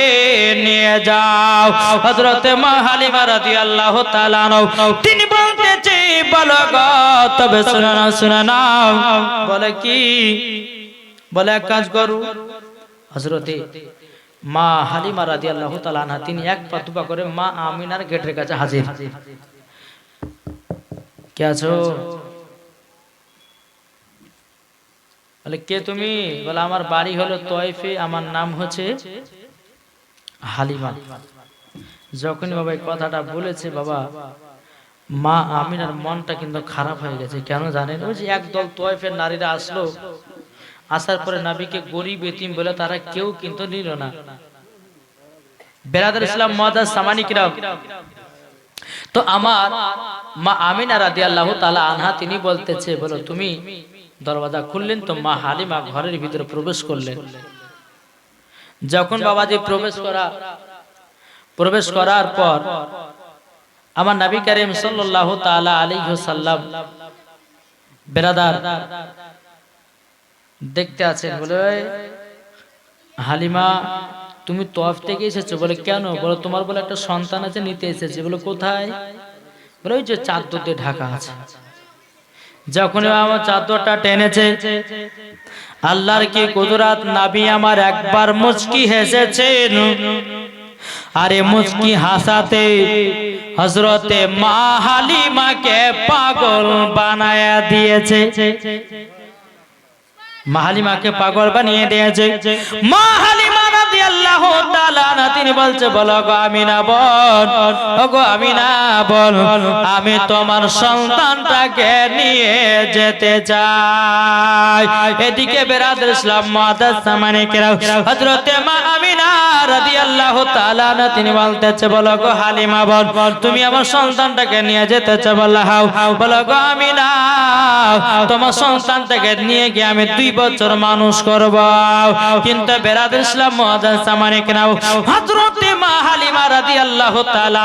নিয়ে যাও। হযরতে মা হালিমা রাদিয়াল্লাহু তাআলা তিনি বলতেছে, বলো গো, তবে শুনে নাও। বলে কি? বলে এক কাজ করো। হযরতে মা হালিমা রাদিয়াল্লাহু তাআলা আনহা তিনি এক পা দুপা করে মা আমিনার গেটের কাছে হাজির। কে আছো? বলে কে তুমি? বলে আমার বাড়ি হলো তয়েফে, আমার নাম হচ্ছে হালিমা। যখনই বাবা এই কথাটা বলেছে, বাবা মা আমিনার মনটা কিন্তু খারাপ হয়ে গেছে। কেন জানেন? ওই যে একদল তয়েফের নারীরা আসলো, আসার পরে নবীকে গরিব এতিম বলে তারা কেউ কিন্তু নিল না। বেরাদার ইসলাম মুআজ্জাজ সামানি কিরাম, তো আমার মা আমিনা রাদিয়াল্লাহু তাআলা আনহা তিনি বলতেছে, বলো তুমি। দরওয়াজা খুললেন তো মা হালিমা ঘরের ভিতরে প্রবেশ করলেন। যখন বাবাজি প্রবেশ করার পর আমার নবী করিম সাল্লাল্লাহু তাআলা আলাইহি ওয়াসাল্লাম বেরাদার দেখতে আছেন। বলে হালিমা, তুমি তওয়াফ থেকে এসেছো? বলে কেন? বলে তোমার বলে একটা সন্তান আছে, নিতে এসেছে। বলে কোথায়? বলে ওই যে চাদর দিয়ে ঢাকা আছে। যখন আমার চাদরটা টেনেছে, আল্লাহর কি কুদরত, নবী আমার একবার মুচকি হেসেছেন। আরে মুচকি হাসাতে হযরতে মা হালিমাকে পাগল বানায়া দিয়েছে। মা হালিমাকে পাগল বানিয়ে দিয়েছে। মা হালিমা রাদিয়াল্লাহু তাআলা তিনি বলছে, বলো গো আমিনা বোন, ও গো আমিনা বোন, আমি তোমার সন্তানটাকে নিয়ে যেতে চাই। এদিকে বেরাদার ইসলাম মুআজ্জাজ সামানি কিরাম, হযরতে মা আমিনা রাদিয়াল্লাহু তাআলা তিনি বলতেছে, বলো গো হালিমা বোন, তুমি আমার সন্তানটাকে নিয়ে যেতে চাও? বলে হাও। বলো গো আমিনা, তোমার সন্তানটাকে নিয়ে গিয়ে আমি 2 বছর মানুষ করব। কিন্তু বেরাদার ইসলাম মুআজ্জাজ সামানি কিরাম, হযরতে মা হালিমা রাদিয়াল্লাহু তাআলা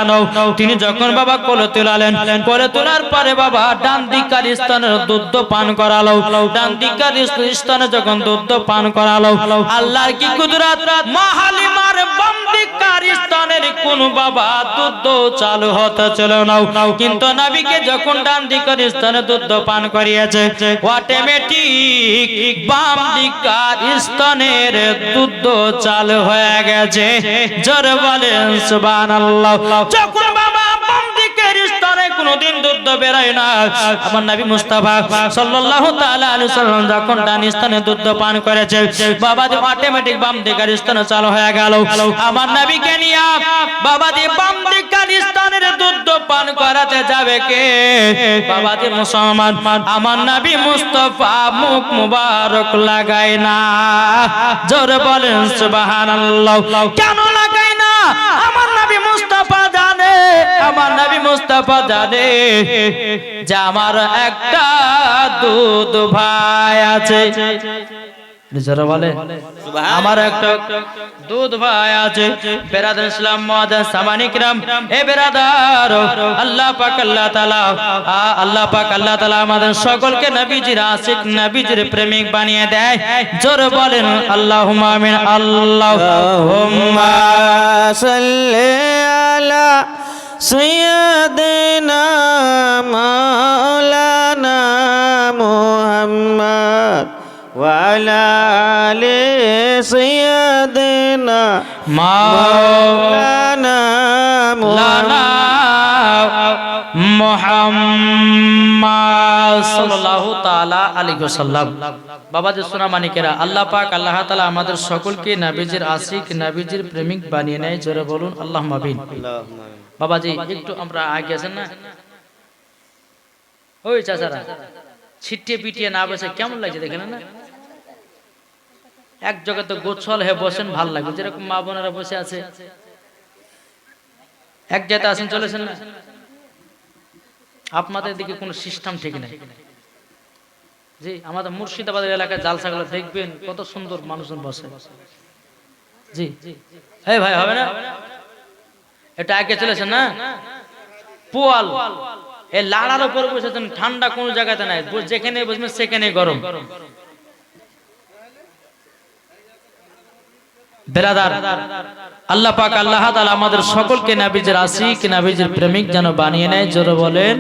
তিনি যখন বাবা কোলে তুলালেন, কোলে তোলার পরে বাবা ডান দিকের স্তনের দুধ পান করালো। ডান দিকের স্তনে যখন দুধ পান করালো, আল্লাহর কি কুদরত, মা হালিমার বাম দিকের স্তনের কোন বাবা দুধ চালু হতে ছিল না। কিন্তু নবীকে যখন ডান দিকের স্তনে দুধ পান করিয়েছে, অটোমেটিক বাম দিকের স্তনের দুধ চালু হয়ে গেছে। জোরে বলেন সুবহানাল্লাহ। যখন বাবা বাম দিকের স্তনে কোনদিন দুধ বেরোয় না, আমার নবী মুস্তাফা সাল্লাল্লাহু তাআলা আলাইহি ওয়াসাল্লাম যখন ডান স্তনে দুধ পান করেছে, বাবা যে অটোমেটিক বাম দিকের স্তনে চালু হয়ে গেল। আমার নবীকে নিয়ে বাবা যে বাম দিকের স্তনের দুধ পান করাতে যাবে কে? বাবা যে মুসলমান, আমার নবী মুস্তাফা মুখ মুবারক লাগায় না। জোরে বলেন সুবহানাল্লাহ। কেন লাগায় না? আমার নবী মুস্তাফা জানে, আমার নবী মুস্তাফা জানে যে আমার একটা দুধ ভাই আছে। যারা বলে আমার একটা দুধ ভাই আছে বেরাদার ইসলাম মুআজ্জাজ সামানি কিরাম, এ বেরাদার আল্লাহ পাক আল্লাহ তাআলা আমাদের সকলকে নবীজির আশিক নবীজির প্রেমিক বানিয়ে দেয়। জোরে বলেন আল্লাহুম্মা আমিন। আল্লাহুম্মা সাল্লি আলা সাইয়্যিদিনা মাওলানা মুহাম্মদ ওয়া আলা আলি সাইয়্যিদিনা মাওলানা মুহাম্মদ সাল্লাল্লাহু তাআলা আলাইহি ওয়াসাল্লাম। বাবাজি সোনা মানিকেরা, আল্লাহ পাক আল্লাহ তাআলা আমাদের সকলকে নবীজির আশিক নবীজির প্রেমিক বানিয়ে নেয়। জোরে বলুন আল্লাহুম্মা আমিন। বাবাজি একটু আমরা আগে আছেন না, ওই চাচারা ছিটিয়ে পিটিয়ে না বসে কেমন লাগছে দেখেন না? এক জায়গায় তো গোছল হয়ে বসেন, ভাল লাগবে। যেরকম মা বোনেরা বসে আছে এক জায়গায় আছেন, চলেছেন না? আপনাদের দিকে কোনো সিস্টেম ঠিক নাই। জি, আমাদের মুর্শিদাবাদের এলাকায় জালসাগুলো দেখবেন কত সুন্দর মানুষজন বসে। জি এই ভাই হবে না, এটা আগে চলেছেন না? পোয়াল এই লাড়ার উপর বসেছেন, ঠান্ডা কোনো জায়গাতে নাই, যেখানে বসবেন সেখানে গরম। বেরাদার, আল্লাহ পাক আল্লাহ তাআলা আমাদের সকলকে নবীজির আশিক নবীজির প্রেমিক যেন বানিয়ে নেয়। জোরে বলেন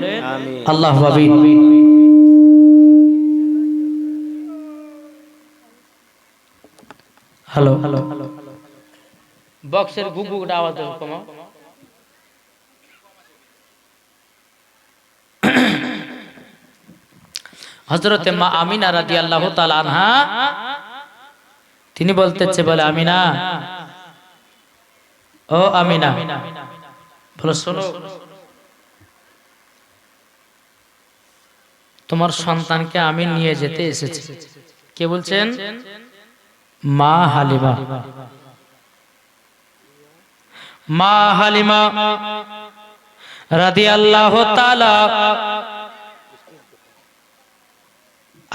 আল্লাহুম্মা আমিন। হ্যালো হ্যালো, বক্সের গুগুটা আওয়াজ কমাও। হযরতে মা আমিনা রাদিয়াল্লাহু তাআলা আনহা তিনি বলতেছে, বলে আমিনা, ও আমিনা, বলো শোনো, তোমার সন্তানকে আমি নিয়ে যেতে এসেছি। কে বলছেন? মা হালিমা। মা হালিমা রাদিয়াল্লাহু তাআলা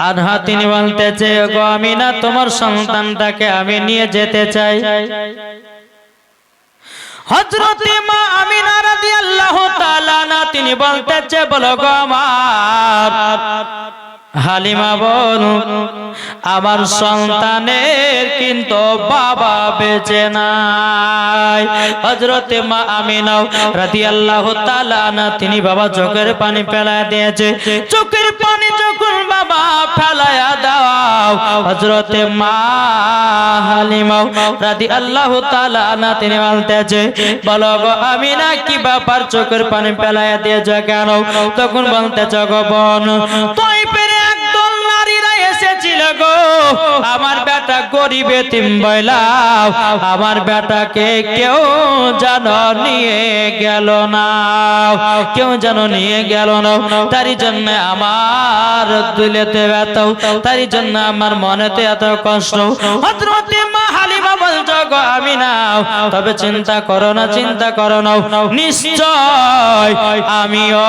আনহা তিনি বলতেছে, গো আমিনা, তোমার সন্তানটাকে আমি নিয়ে যেতে চাই। হযরতে মা আমিনা রাদিয়াল্লাহু তাআলা না তিনি বলতেছে, বলো গো আমার হালিমা, বলো আমার সন্তানের কিন্তু বাবা বেঁচে নাই। হযরতে মা আমিনা রাদিয়াল্লাহু তাআলা না তিনি বাবা চোখের পানি ফেলায় দিয়েছে। চোখের পানি যখন বাবা ফেলায়া দাও, হযরতে মা হালিমা রাদিয়াল্লাহু তাআলা না তিনি বলতেছে, বলো গো আমিনা, কি ব্যাপার চোখের পানি ফেলায়া দিয়েছো কেন? তখন বলতেছে, গো বোন, তাইফের একদল নারীরা এসেছিল গো, আমার বেটা গরিব এতিম বইলাও, আমার বেটাকে কেউ যেন নিয়ে গেল না, কেউ যেন নিয়ে গেল না। তারই জন্য আমার দিলেতে ব্যথা, তারই জন্য আমার মনেতে এত কষ্ট। হযরতে মা হালিমা বলছো, গো আমিনা, তবে চিন্তা করো না, চিন্তা করো না, নিশ্চয় আমিও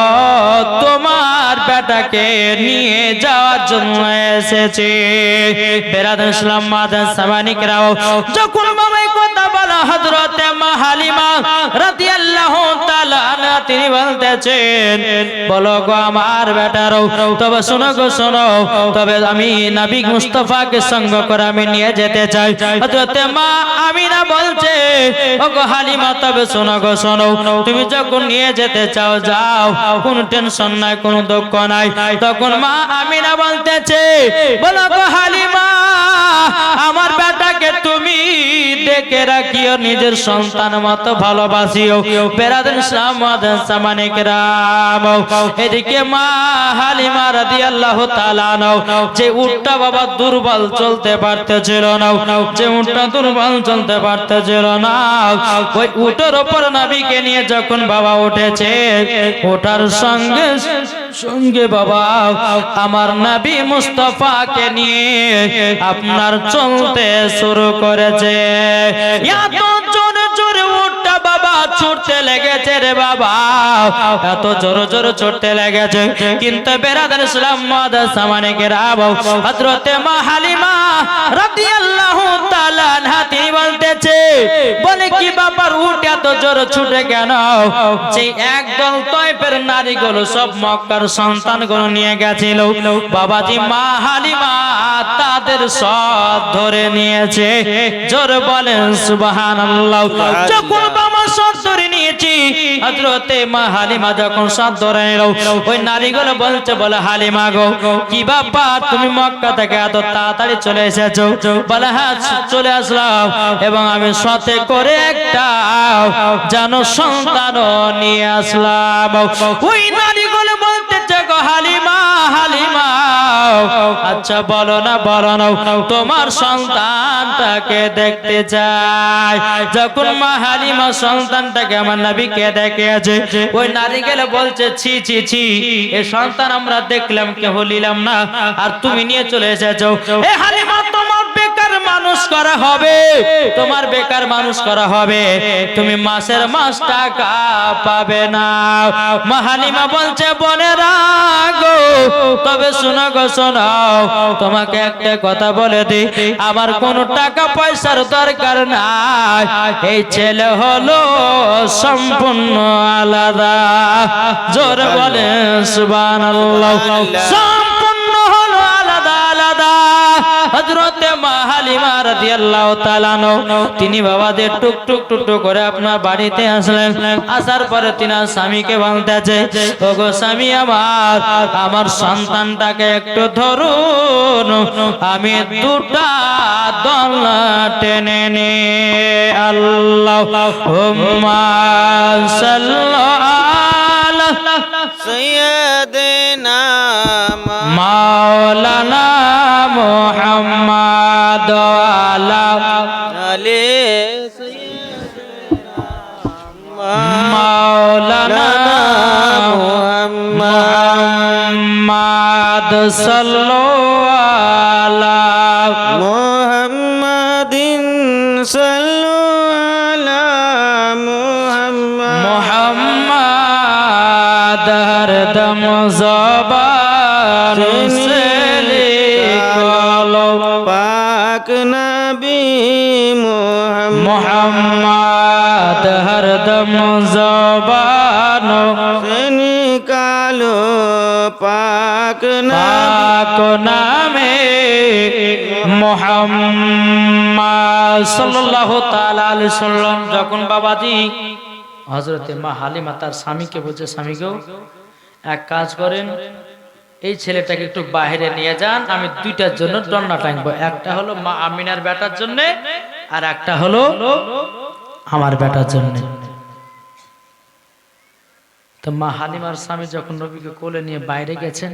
তোমার বেটাকে নিয়ে যাওয়ার জন্য এসেছি। বেরাদার ইসলাম মুআজ্জাজ সামানি কিরাম, যখন বাবাই কথা বলা হযরতে মা হালিমা রাদিয়াল্লাহু তাআলা আনহা তিনি বলতেছেন, বলো গো আমার বেটারও, তবে শোনো গো শোনো, তবে আমি নবী মুস্তাফাকে সঙ্গ করে আমি নিয়ে যেতে চাই। হযরতে মা আমিনা বলছে, ও গো হালিমা, তবে শোনো গো শোনো, তুমি যখন নিয়ে যেতে চাও যাও, কোনো টেনশন নাই, কোনো দুঃখ নাই। তখন মা আমিনা বলতেছে, বলো গো হালিমা, আমার বেটাকে তুমি দেখে রাখিও, নিজের সন্তান মতো ভালোবাসিও। বেরাদার ইসলাম মুআজ্জাজ সামানি কিরাম, এদিকে মা হালিমা রাদিয়াল্লাহু তাআলা আনহা যে উটটা বাবা দুর্বল চলতে পারতেছিল না, যে উটটা দুর্বল চলতে পারতেছিল না, ওই উটের উপর নবীকে নিয়ে যখন বাবা উঠেছে, ওটার সঙ্গে সঙ্গে বাবা আমার নবী মুস্তাফাকে নিয়ে আপনার চলতে শুরু করেছে। এত জোরে জোরে উটটা বাবা ছুটতে লেগেছে রে বাবা, এত জোরে জোরে ছুটতে লেগেছে। কিন্তু বেরাদার ইসলাম মুআজ্জাজ সামানি কিরাম, হযরতে মা হালিমা রাদিয়াল্লাহু আমার উট এত জোর ছুটে কেন? যে একদল তয়ফের নারীগুলো সব মক্কার সন্তানগুলো নিয়ে গেছিল, বাবাজি মা হালিমা তাদের সব ধরে নিয়েছে। জোর বলেন সুবহানাল্লাহ। যখন বাবা সব ধরে নিয়েছি, হযরতে মা হালিমা যখন সব ধরে নিল, ওই নারীগুলো বলছে, বলে হালিমা গো, কি ব্যাপার তুমি মক্কা থেকে এত তাড়াতাড়ি চলে এসেছো? বলে হ্যাঁ চলে আসলাম, এবং আমি সাথে করে একটা যেন সন্তানও নিয়ে আসলাম। ওই নারীগুলো বলতেছে, গো হালিমা হালিমা, আচ্ছা বলো না তোমার সন্তানটাকে দেখতে চাই। যখন মা হালিমা সন্তানটাকে আমার নবীকে দেখেছে, ওই নারীগুলো বলছে, ছি ছি ছি, এই সন্তান আমরা দেখলাম কেহ নিলাম না, আর তুমি নিয়ে চলে এসেছো। এ হালিমা, তোমার বেকার মানুষ করা হবে, তোমার বেকার মানুষ করা হবে, তুমি মাসের মাস টাকা পাবে না। মা হালিমা বলছে, বোনেরা গো, তবে শোনো গো শোনো, তোমাকে একটা কথা বলে দিই, আমার কোনো টাকা পয়সার দরকার নাই, এই ছেলে হলো সম্পূর্ণ আলাদা। জোর বলে সুবহানাল্লাহ। সম্পূর্ণ হলো আলাদা আলাদা। হযরতে মা হালিমা রাদিয়াল্লাহু তাআলা আনহু তিনি বাবাদের টুক টুক টুক টুক করে আপনার বাড়িতে আসলেন। আসার পরে তিনি স্বামীকে বলতেছে, ওগো স্বামী আমার, আমার সন্তানটাকে একটু ধরুন, আমি দুটা দোলনা টেনে নে। আল্লাহুম্মা সাল্লি আলা সাইয়্যিদিনা মাওলানা মুহাম্মদ আলা আলি মাওলানা মুহাম্মদ সাল্লাল্লাহু আলা মুহাম্মাদিন সাল্লু আলা মুহাম্মদ মুহাম্মদ হরদম জবান সে লিখলো, পাক নবী মুহাম্মদ হরদম জবান সে নিকালো, পাক পাক নামে মুহাম্মদ সাল্লাল্লাহু তাআলা আলাইহি সাল্লাম। যখন বাবাজি হযরতে মা হালিমা তার স্বামীকে বলছে, স্বামী গো, এক কাজ করেন, এই ছেলেটাকে একটু বাইরে নিয়ে যান, আমি দুইটার জন্য দোলনা টাঙবো, একটা হলো মা আমিনার বেটার জন্য, আর একটা হলো আমার বেটার জন্য। তো মা হালিমার স্বামী যখন নবীকে কোলে নিয়ে বাইরে গেছেন,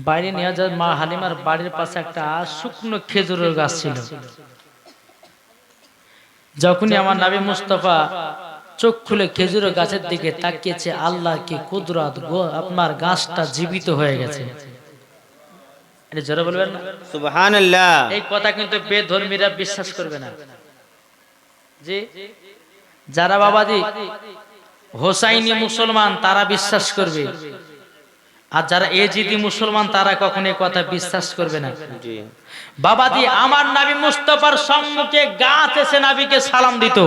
বাইরে নিয়ে যাওয়ার মা হালিমার বাড়ির পাশে একটা শুকনো খেজুরের গাছ ছিল। যখনই আমার নবী মুস্তাফা চোখ খুলে খেজুরের গাছের দিকে তাকিয়েছে, আল্লাহ কি কুদরত গো, আপনার গাছটা জীবিত হয়ে গেছে। এটা জোরে বলবেন না সুবহানাল্লাহ। এই কথা কিন্তু বেধর্মীরা বিশ্বাস করবে না। জি, যারা বাবাজি হোসাইনি মুসলমান তারা বিশ্বাস করবে, আর যারা এজিদি মুসলমান তারা কখনো এই কথা বিশ্বাস করবে না। জি বাবাজি আমার নবী মুস্তাফার সম্মুখে গাছ এসে নবীকে সালাম দিত,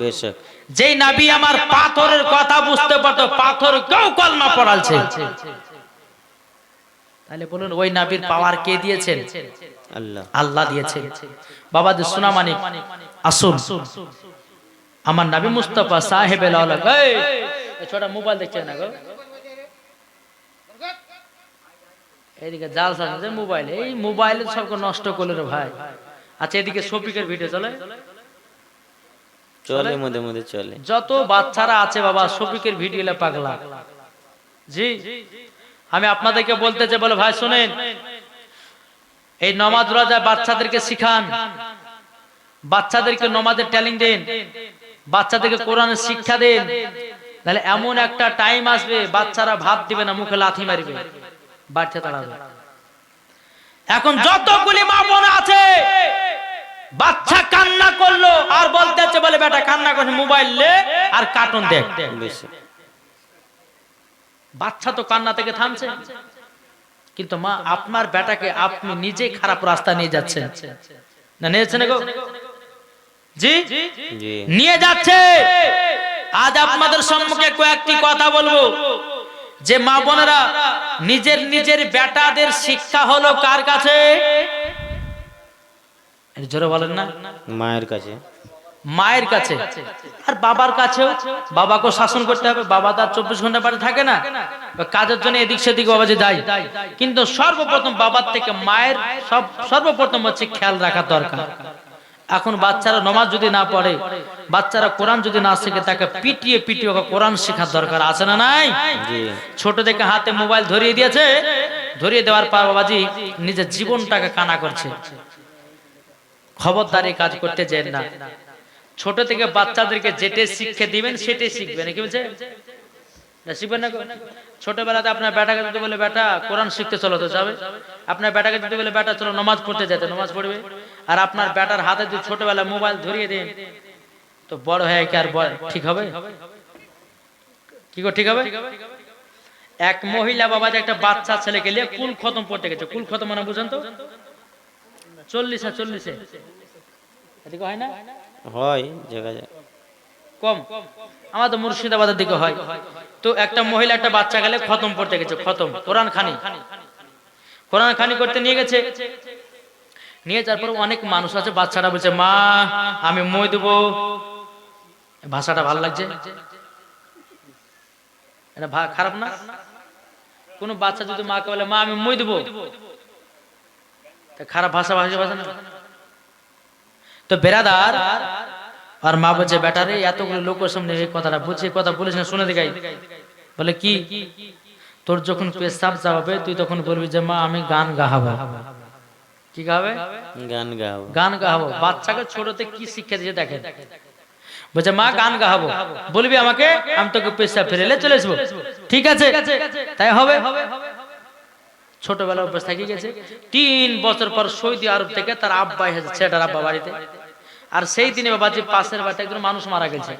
বেশক। যেই নবী আমার পাথরের কথা বুঝতে পারতো, পাথর কেউ কলমা পড়ালছে, তাহলে বলুন ওই নবীর পাওয়ার কে দিয়েছেন? আল্লাহ, আল্লাহ দিয়েছেন। বাবাজি সোনা মানিক আসুন, আমার নবী মুস্তাফা সাহেব আল-আওলাদ, এই ছোট মোবাইল দেখছেন না গো, এইদিকে জাল সাজে মোবাইল, এই মোবাইলে সবকে নষ্ট করলে রে ভাই। আচ্ছা এদিকে শফিকের ভিডিও চলে, চলে মধ্যে মধ্যে চলে। যত বাচ্চারা আছে বাবা শফিকের ভিডিওলে পাগলা। জি, আমি আপনাদেরকে বলতে চাই, বলে ভাই শুনেন, এই নামাজ রোজা বাচ্চাদেরকে শিখান, বাচ্চাদেরকে নামাজের ট্রেনিং দেন, বাচ্চাদেরকে কোরআনের শিক্ষা দেন, তাহলে এমন একটা টাইম আসবে বাচ্চারা ভাত দিবে না, মুখে লাথি মারবে, বাড়তে তাড়াবে। এখন যতগুলি মা বোন আছে, বাচ্চা কান্না করলো আর বলতেছে, বলে বেটা কান্না করছে, মোবাইল লে আর কার্টুন দেখ। বাচ্চা তো কান্না থেকে থামছে, কিন্তু মা আপনার বেটাকে আপনি নিজে খারাপ রাস্তা নিয়ে যাচ্ছেন না, নিয়েছেন গো? জি জি নিয়ে যাচ্ছে। আজ আপনাদের সম্মুখে কয়েকটি কথা বলবো যে মা বোনেরা, নিজের নিজের বেটাদের শিক্ষা হলো কার কাছে? জোরে বলেন না। মায়ের কাছে। মায়ের কাছে আর বাবার কাছেও। বাবাকেও শাসন করতে হবে, বাবা তার 24 ঘন্টা বাড়ি থাকে না, কাজের জন্য এদিক সেদিক বাবা যে যায়। কিন্তু সর্বপ্রথম বাবার থেকে মায়ের সর্বপ্রথম হচ্ছে খেয়াল রাখা দরকার। এখন বাচ্চারা নামাজ যদি না পড়ে, বাচ্চারা কোরআন যদি না শিখে, তাকে পিটিয়ে পিটিয়ে ওকে কোরআন শেখার দরকার আছে না নাই? ছোট থেকে হাতে মোবাইল ধরিয়ে দিয়েছে, ধরিয়ে দেওয়ার পর বাবাজি নিজের জীবনটাকে কানা করছে। খবরদার এই কাজ করতে যেন না। ছোট থেকে বাচ্চাদেরকে যেটাই শিক্ষা দিবেন সেটাই শিখবে, নাকি বলছে শিখবেন না? ছোটবেলাতে আপনার বেটাকে যদি বলে বেটা কোরআন শিখতে চলো, তো যাবে। আপনার বেটাকে যদি বলে বেটা চলো নামাজ পড়তে যেতে, নামাজ পড়বে। আর আপনার বেটার হাতে যদি ছোটবেলায় মোবাইল ধরিয়ে দেন, তো বড় হয়ে কি আর ঠিক হবে? কি করে ঠিক হবে? এক মহিলা বাবা যে একটা বাচ্চা ছেলেকে নিয়ে কুল খতম পড়তে গেছে। কুল খতম মানে বুঝেন তো? 40 এদিকে হয় না? হয় জায়গা যায় কম, আমাদের মুর্শিদাবাদের দিকে হয়। তো একটা মহিলা একটা বাচ্চা গেলে খতম পড়তে গেছে, খতম কোরআন খানি করতে নিয়ে গেছে। নিয়ে যাওয়ার পর অনেক মানুষ আছে, বাচ্চাটা বলছে মা আমি মই দেবো। ভাষাটা ভালো লাগছে, এটা খারাপ না? কোন বাচ্চা যদি মাকে বলে মা আমি মই দেবো, খারাপ ভাষা না? তো বেরাদার আর মা বলছে বেটারে এতগুলো লোকের সামনে এই কথাটা বলছে, কথা বলিস না, শুনে দেখাই। বলে কি? তোর যখন পেশাব চাপাবে তুই তখন বলবি যে মা আমি গান গাহাবো। কি গাবে? গান গাহাবো। বাচ্চাকে ছোটতে কি শিক্ষা দিয়ে দেখেন। বলছে মা গান গাহাবো, বলবি আমাকে, আমি তোকে পেশাব ফেরেলে চলে আসবো। ঠিক আছে, তাই হবে। ছোটবেলা অভ্যাস থেকে গেছে। 3 বছর পর সৌদি আরব থেকে তার আব্বা এসেছে, ছেলেটার আব্বা বাড়িতে। আর সেই দিনে বাবাজি পাশের বাড়িতে একজন মানুষ মারা গেছে।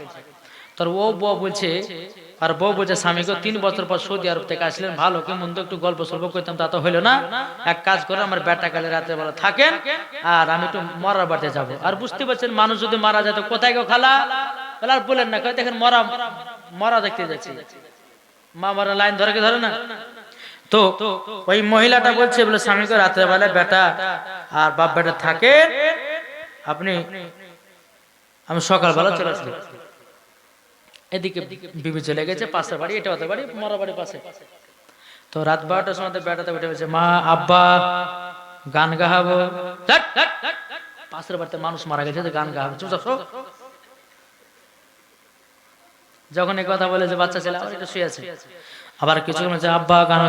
তোর বউ বলছে স্বামীকে 3 বছর পর সৌদি আরব থেকে আসলেন, ভালো কি মন্দ একটু গল্প সল্প করতাম, তা তো হইলো না। এক কাজ করে আমার বেটা কালে রাতে বেলা থাকেন, আর আমি একটু মরার বাড়িতে যাবো। আর বুঝতে পারছেন মানুষ যদি মারা যায় তো কোথায় গো খালা? বলে আর বলেন না, দেখেন মরা দেখতে যাচ্ছি। মা মারা লাইন ধরে কি ধরে না? তো ওই মহিলাটা বলছে বলে স্বামীকে রাতের বেলায় বেটা আর বাপ বেটা থাকে, আপনি আমি সকালবেলা চলে আসলাম। এদিকে বিবি চলে গেছে, পাশের বাড়ি, এটা ওদের বাড়ি, মরা বাড়ির পাশে। তো রাত 12টার সময় বেটাতে উঠে বলছে মা আব্বা গান গাহাবো। পাশের বাড়িতে মানুষ মারা গেছে, গান গাহাবো, চুপ। যখন এই কথা বলে যে বাচ্চা ছেলে আবার একটু শুয়ে আছে, আবার কিছু আব্বা গান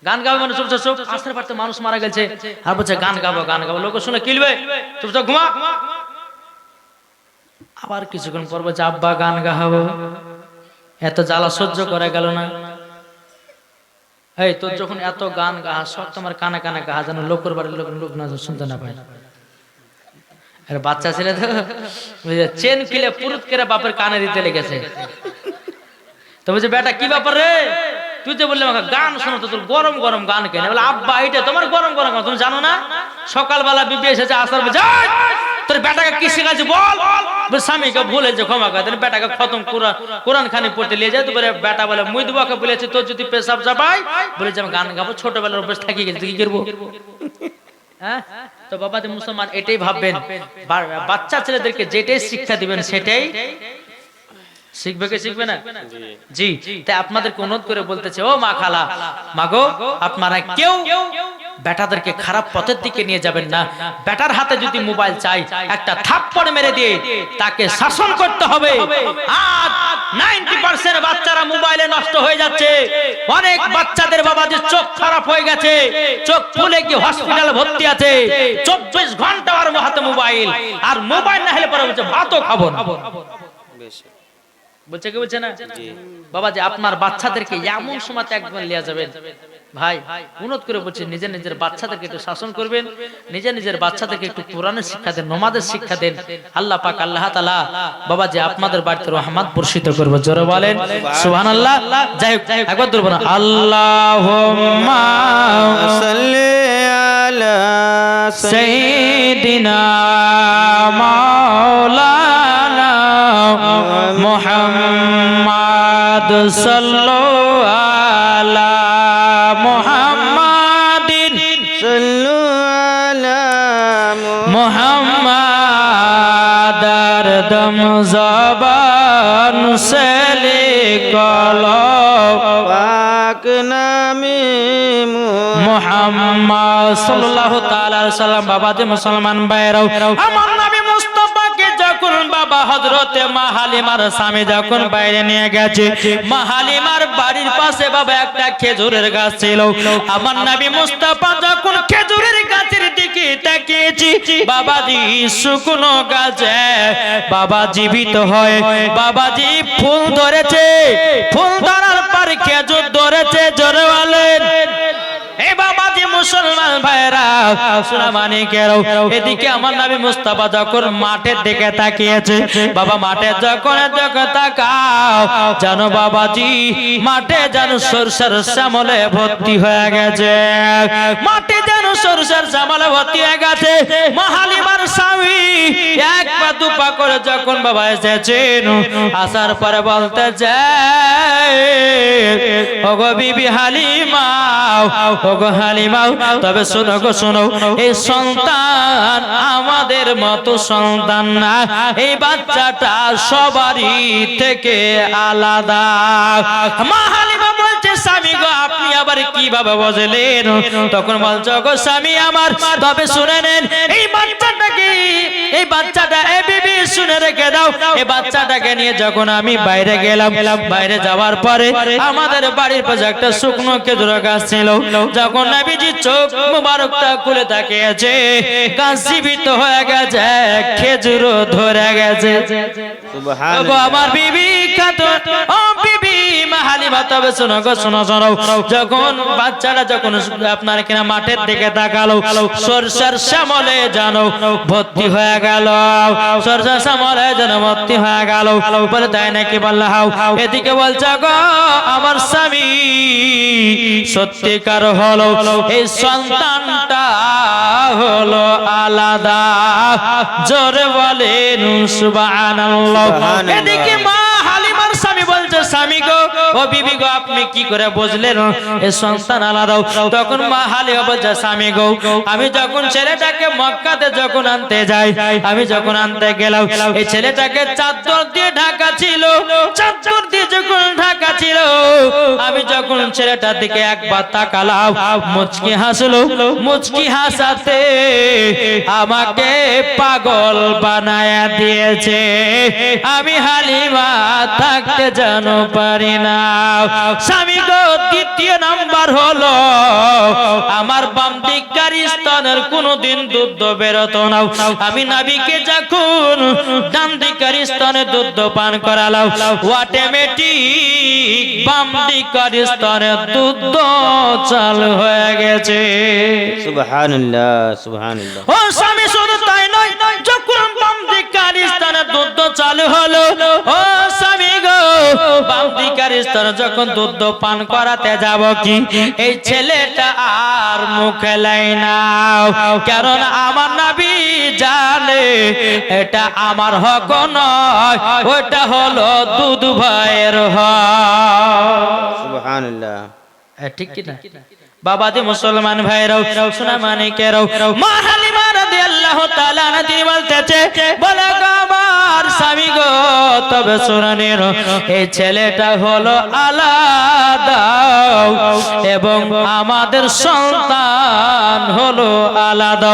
গান গাবো মানে চুপ। পাশের বাড়িতে মানুষ মারা গেছে আর বলছে গান গাবো। লোক শুনে কিলবে, চুপ ঘুমা। আবার কিছুক্ষণ পর বলছে আব্বা গান গাহাবো। এত জ্বালা সহ্য করা গেল না। এই তোর যখন এত গান গাহা সব তোমার কানে কানে গাহা, যেন লোকের বাড়ির লোক না শুনতে না পায়। আর বাচ্চা ছেলে তো চেন কিলে পুরুত করে বাপের কানে দিতে লেগেছে। তো বলছে বেটা কি ব্যাপার রে, তুই তো বললি আমাকে গান শোনো, তো তোর গরম গরম গান কেন? বলে আব্বা এটা তোমার গরম গরম গান, তুমি জানো না? সকালবেলা বিবি এসেছে, আসার বলছে তোর বেটাকে কি শেখাচ্ছে বল। স্বামীকে ভুলেছে, ক্ষমা করে দেন। বেটাকে খতম কোরআন খানি পড়তে নিয়ে যায়। তো বলে বেটা বলে মুই দুবাকে বলেছে তোর যদি পেশাব চাপাই, বলেছে আমি গান গাবো। ছোটবেলার অভ্যাস থাকি গেছে, কি করবো? হ্যাঁ, তো বাবা মুসলমান এটাই ভাববেন, বাচ্চা ছেলেদেরকে যেটাই শিক্ষা দিবেন সেটাই শিখবে, কে শিখবে না? জি, তাই আপনাদেরকে অনুরোধ করে বলতেছে ও মা খালা, মাগো আপনারা কেউ বেটাদেরকে খারাপ পথের দিকে নিয়ে যাবেন না। বেটার হাতে যদি মোবাইল চাই, একটা থাপ্পড় মেরে দিয়ে তাকে শাসন করতে হবে। আজ 90% বাচ্চারা মোবাইলে নষ্ট হয়ে যাচ্ছে। অনেক বাচ্চাদের বাবাদের চোখ খারাপ হয়ে গেছে, চোখ ফুলে কি হসপিটালে ভর্তি আছে। 24 ঘন্টা আর হাতে মোবাইল, আর মোবাইল না হলে পরে বলছে ভাতও খাবো না। বলছে কি বলছে না বাবা যে আপনার বাচ্চাদেরকে এমন সময় একবার লিয়া যাবেন। ভাই অনুরোধ করে বলছি নিজের নিজের বাচ্চাদেরকে একটু শাসন করবেন, নিজের বাচ্চাদেরকে একটু কোরআনের শিক্ষা দেন, নামাজের শিক্ষা দেন। আল্লাহ পাক আল্লাহ তাআলা বাবা যে আপনাদের বাড়িতে রহমত বর্ষিত করবে। জোরে বলেন সুবহানাল্লাহ। যাই হোক একবার ধরবো না, আল্লাহুম্মা সাল্লি আলা সাইয়্যিদিনা সাইয়্যিদিনা মাওলানা মুহাম্মাদ সাল্লাল্লাহু আলা মুহাম্মাদিন সাল্লু আলা মুহাম্মাদ দম জবান সে লিখলো পাক নামে মুহাম্মদ সাল্লাল্লাহু তাআলা আলাইহি সাল্লাম। বাবাতে মুসলমান ভাইরাও, আমার নবী মুস্তাফাকে যখন বাবা হযরতে মা হালিমার স্বামী যখন বাইরে নিয়ে গেছে, মা হালিমার বাড়ির পাশে বাবা একটা খেজুরের গাছ ছিল। আমার নবী মুস্তাফা যখন খেজুরের গাছের দিকে তাকিয়েছি, বাবাজি শুকনো গাছে বাবা জীবিত হয়, বাবাজি ফুল ধরেছে, ফুল ধরার পর খেজুর ধরেছে। জোরে বলেন এ বাবাজি মুসলমান ভাইরা শোনা মানে কেরো, এদিকে আমার নবী মুস্তাফা যখন মাঠের দিকে তাকিয়েছে, বাবা মাঠে যখন তাকাও জানো বাবাজি মাঠে যেন সরষের শ্যামলে ভর্তি হয়ে গেছে, মাঠে যেন সরষের শ্যামলে ভর্তি হয়ে গেছে। মা হালিমার স্বামী এক পা দু পা করে যখন বাবা এসেছেন, আসার পরে বলতে যায় ওগো বিবি হালিমা, ওগো হালিমা, তবে শোনো গো শোনো, এই সন্তান আমাদের মতো সন্তান না, এই বাচ্চাটা সবারই থেকে আলাদা। মা হালিমা বলছে স্বামী গো আপনি আবার কিভাবে বুঝলেন? তখন বলছো গো স্বামী আমার, তবে শুনে নেন এই বাচ্চাটাকে, এই বাচ্চাটা এ বিবি শুনে রেখে দাও, এই বাচ্চাটাকে নিয়ে যখন আমি বাইরে গেলাম, বাইরে যাওয়ার পরে আমাদের বাড়ির পাশে একটা শুকনো খেজুর গাছ ছিল, যখন নবীজি চোখ মুবারকটা খুলে তাকিয়েছে, গাছ জীবিত হয়ে গেছে, খেজুর ধরে গেছে। সুবহানাল্লাহ। ও আমার বিবি খাতুন, ও বিবি মা হালিমা, তবে শোনো গো শোনো শোনো, যখন বাচ্চাটা যখন আপনার কিনা মাঠের দিকে তাকালো, সরষের শ্যামলে যেন ভর্তি হয়ে গেল, সরষের শ্যামলে যেন ভর্তি হয়ে গেল। বলে তাই নাকি? বললে হাও। এদিকে বলছে গো আমার স্বামী সত্যিকার হলো এই সন্তানটা হলো আলাদা। জোরে বলেন সুবহানাল্লাহ। এদিকে মা হালিমার স্বামী বলছে স্বামী গো, ও বিবি গো আপনি কি করে বুঝলেন এই সন্তান আলাদা? তখন মা হালিমা বলছে স্বামী গো আমি যখন ছেলেটাকে মক্কাতে যখন আনতে যাই, আমি যখন আনতে গেলাম, এই ছেলেটাকে চাদর দিয়ে ঢাকা ছিল, চাদর দিয়ে যখন ঢাকা ছিল, আমি যখন ছেলেটার দিকে একবার তাকালাম, মুচকি হাসলো, মুচকি হাসাতে আমাকে পাগল বানায়া দিয়েছে। আমি হালিমা থাকতে জানো পারি না। স্বামী গো দ্বিতীয় নাম্বার হলো আমার বাম দিককার স্তনের কোনোদিন দুধ বেরোতো না। আমি নবীকে যখন ডান দিককার স্তনে দুধ পান করালাম, অটোমেটিক বাম দিককার স্তনে দুধ চালু হয়ে গেছে। সুবহানাল্লাহ সুবহানাল্লাহ। ও স্বামী শুধু তাই নয়, যখন বাম দিককার স্তনে দুধ চালু হলো, ও স্বামী গো বাম দিককার স্তনে যখন দুধ পান করাতে যাব কি এই ছেলেটা আর মুখে লাই না, কারণ আমার নবী জানে এটা আমার হক নয়, ওটা হলো দুধ ভাইয়ের হক। সুবহানাল্লাহ। ঠিক কি না বাবাজি মুসলমান ভাইরাও শোনা মানে কেরাও, মা হালিমা রাদিয়াল্লাহু তাআলা আনহা বলতেছে, বলে গো আমার স্বামী গো তবে শুনানির এই ছেলেটা হলো আলাদা এবং আমাদের সন্তান হলো আলাদা।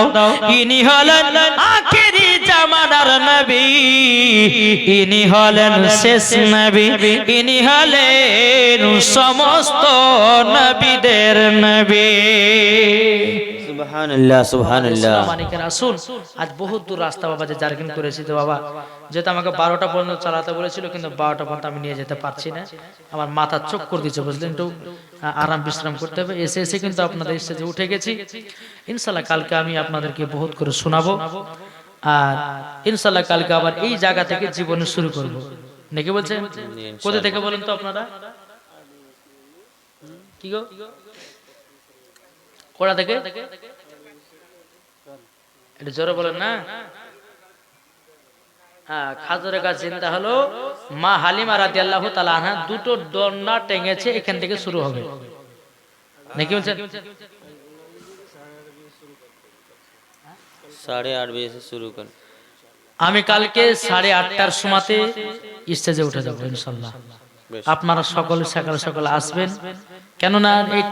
ইনি হলেন আখেরি জামানার নবী, ইনি হলেন শেষ নবী, ইনি হলেন সমস্ত নবীদের নবী। সুবহানাল্লাহ সুবহানাল্লাহ। মানিকের রাসূল আজ বহুত দূর রাস্তা বাবা যে জার্কিং করেছি তো বাবা, যেটা আমাকে 12টা পর্যন্ত চালাতে বলেছিল, কিন্তু 12টা পর্যন্ত আমি নিয়ে যেতে পারছি না, আমার মাথা চক্কর দিচ্ছে বুঝলেন, একটু আরাম বিশ্রাম করতে হবে। এসে এসে কিন্তু আপনাদের স্টেজে উঠে গেছি। ইনশাআল্লাহ কালকে আমি আপনাদেরকে বহুত করে শোনাবো, আর ইনশাআল্লাহ কালকে আবার এই জায়গা থেকে জীবন শুরু করব নাকি বলছেন? কোথা থেকে বলেন তো আপনারা? কি গো কোথা থেকে? এটা জোরে বলেন না। হ্যাঁ, খাজুরের গাছ জিন্দা হলো, মা হালিমা রাদিয়াল্লাহু তাআলা আনহা দুটো দোলনা টেঙেছে, এখান থেকে শুরু হবে নাকি বলছেন? 8:30 बजे से शुरू कर। আমি কালকে 8:30টার সময়তে স্টেজে উঠে যাবো ইনশাআল্লাহ। বেশ। আপনারা সকলে সকাল সকাল আসবেন, কেননা এই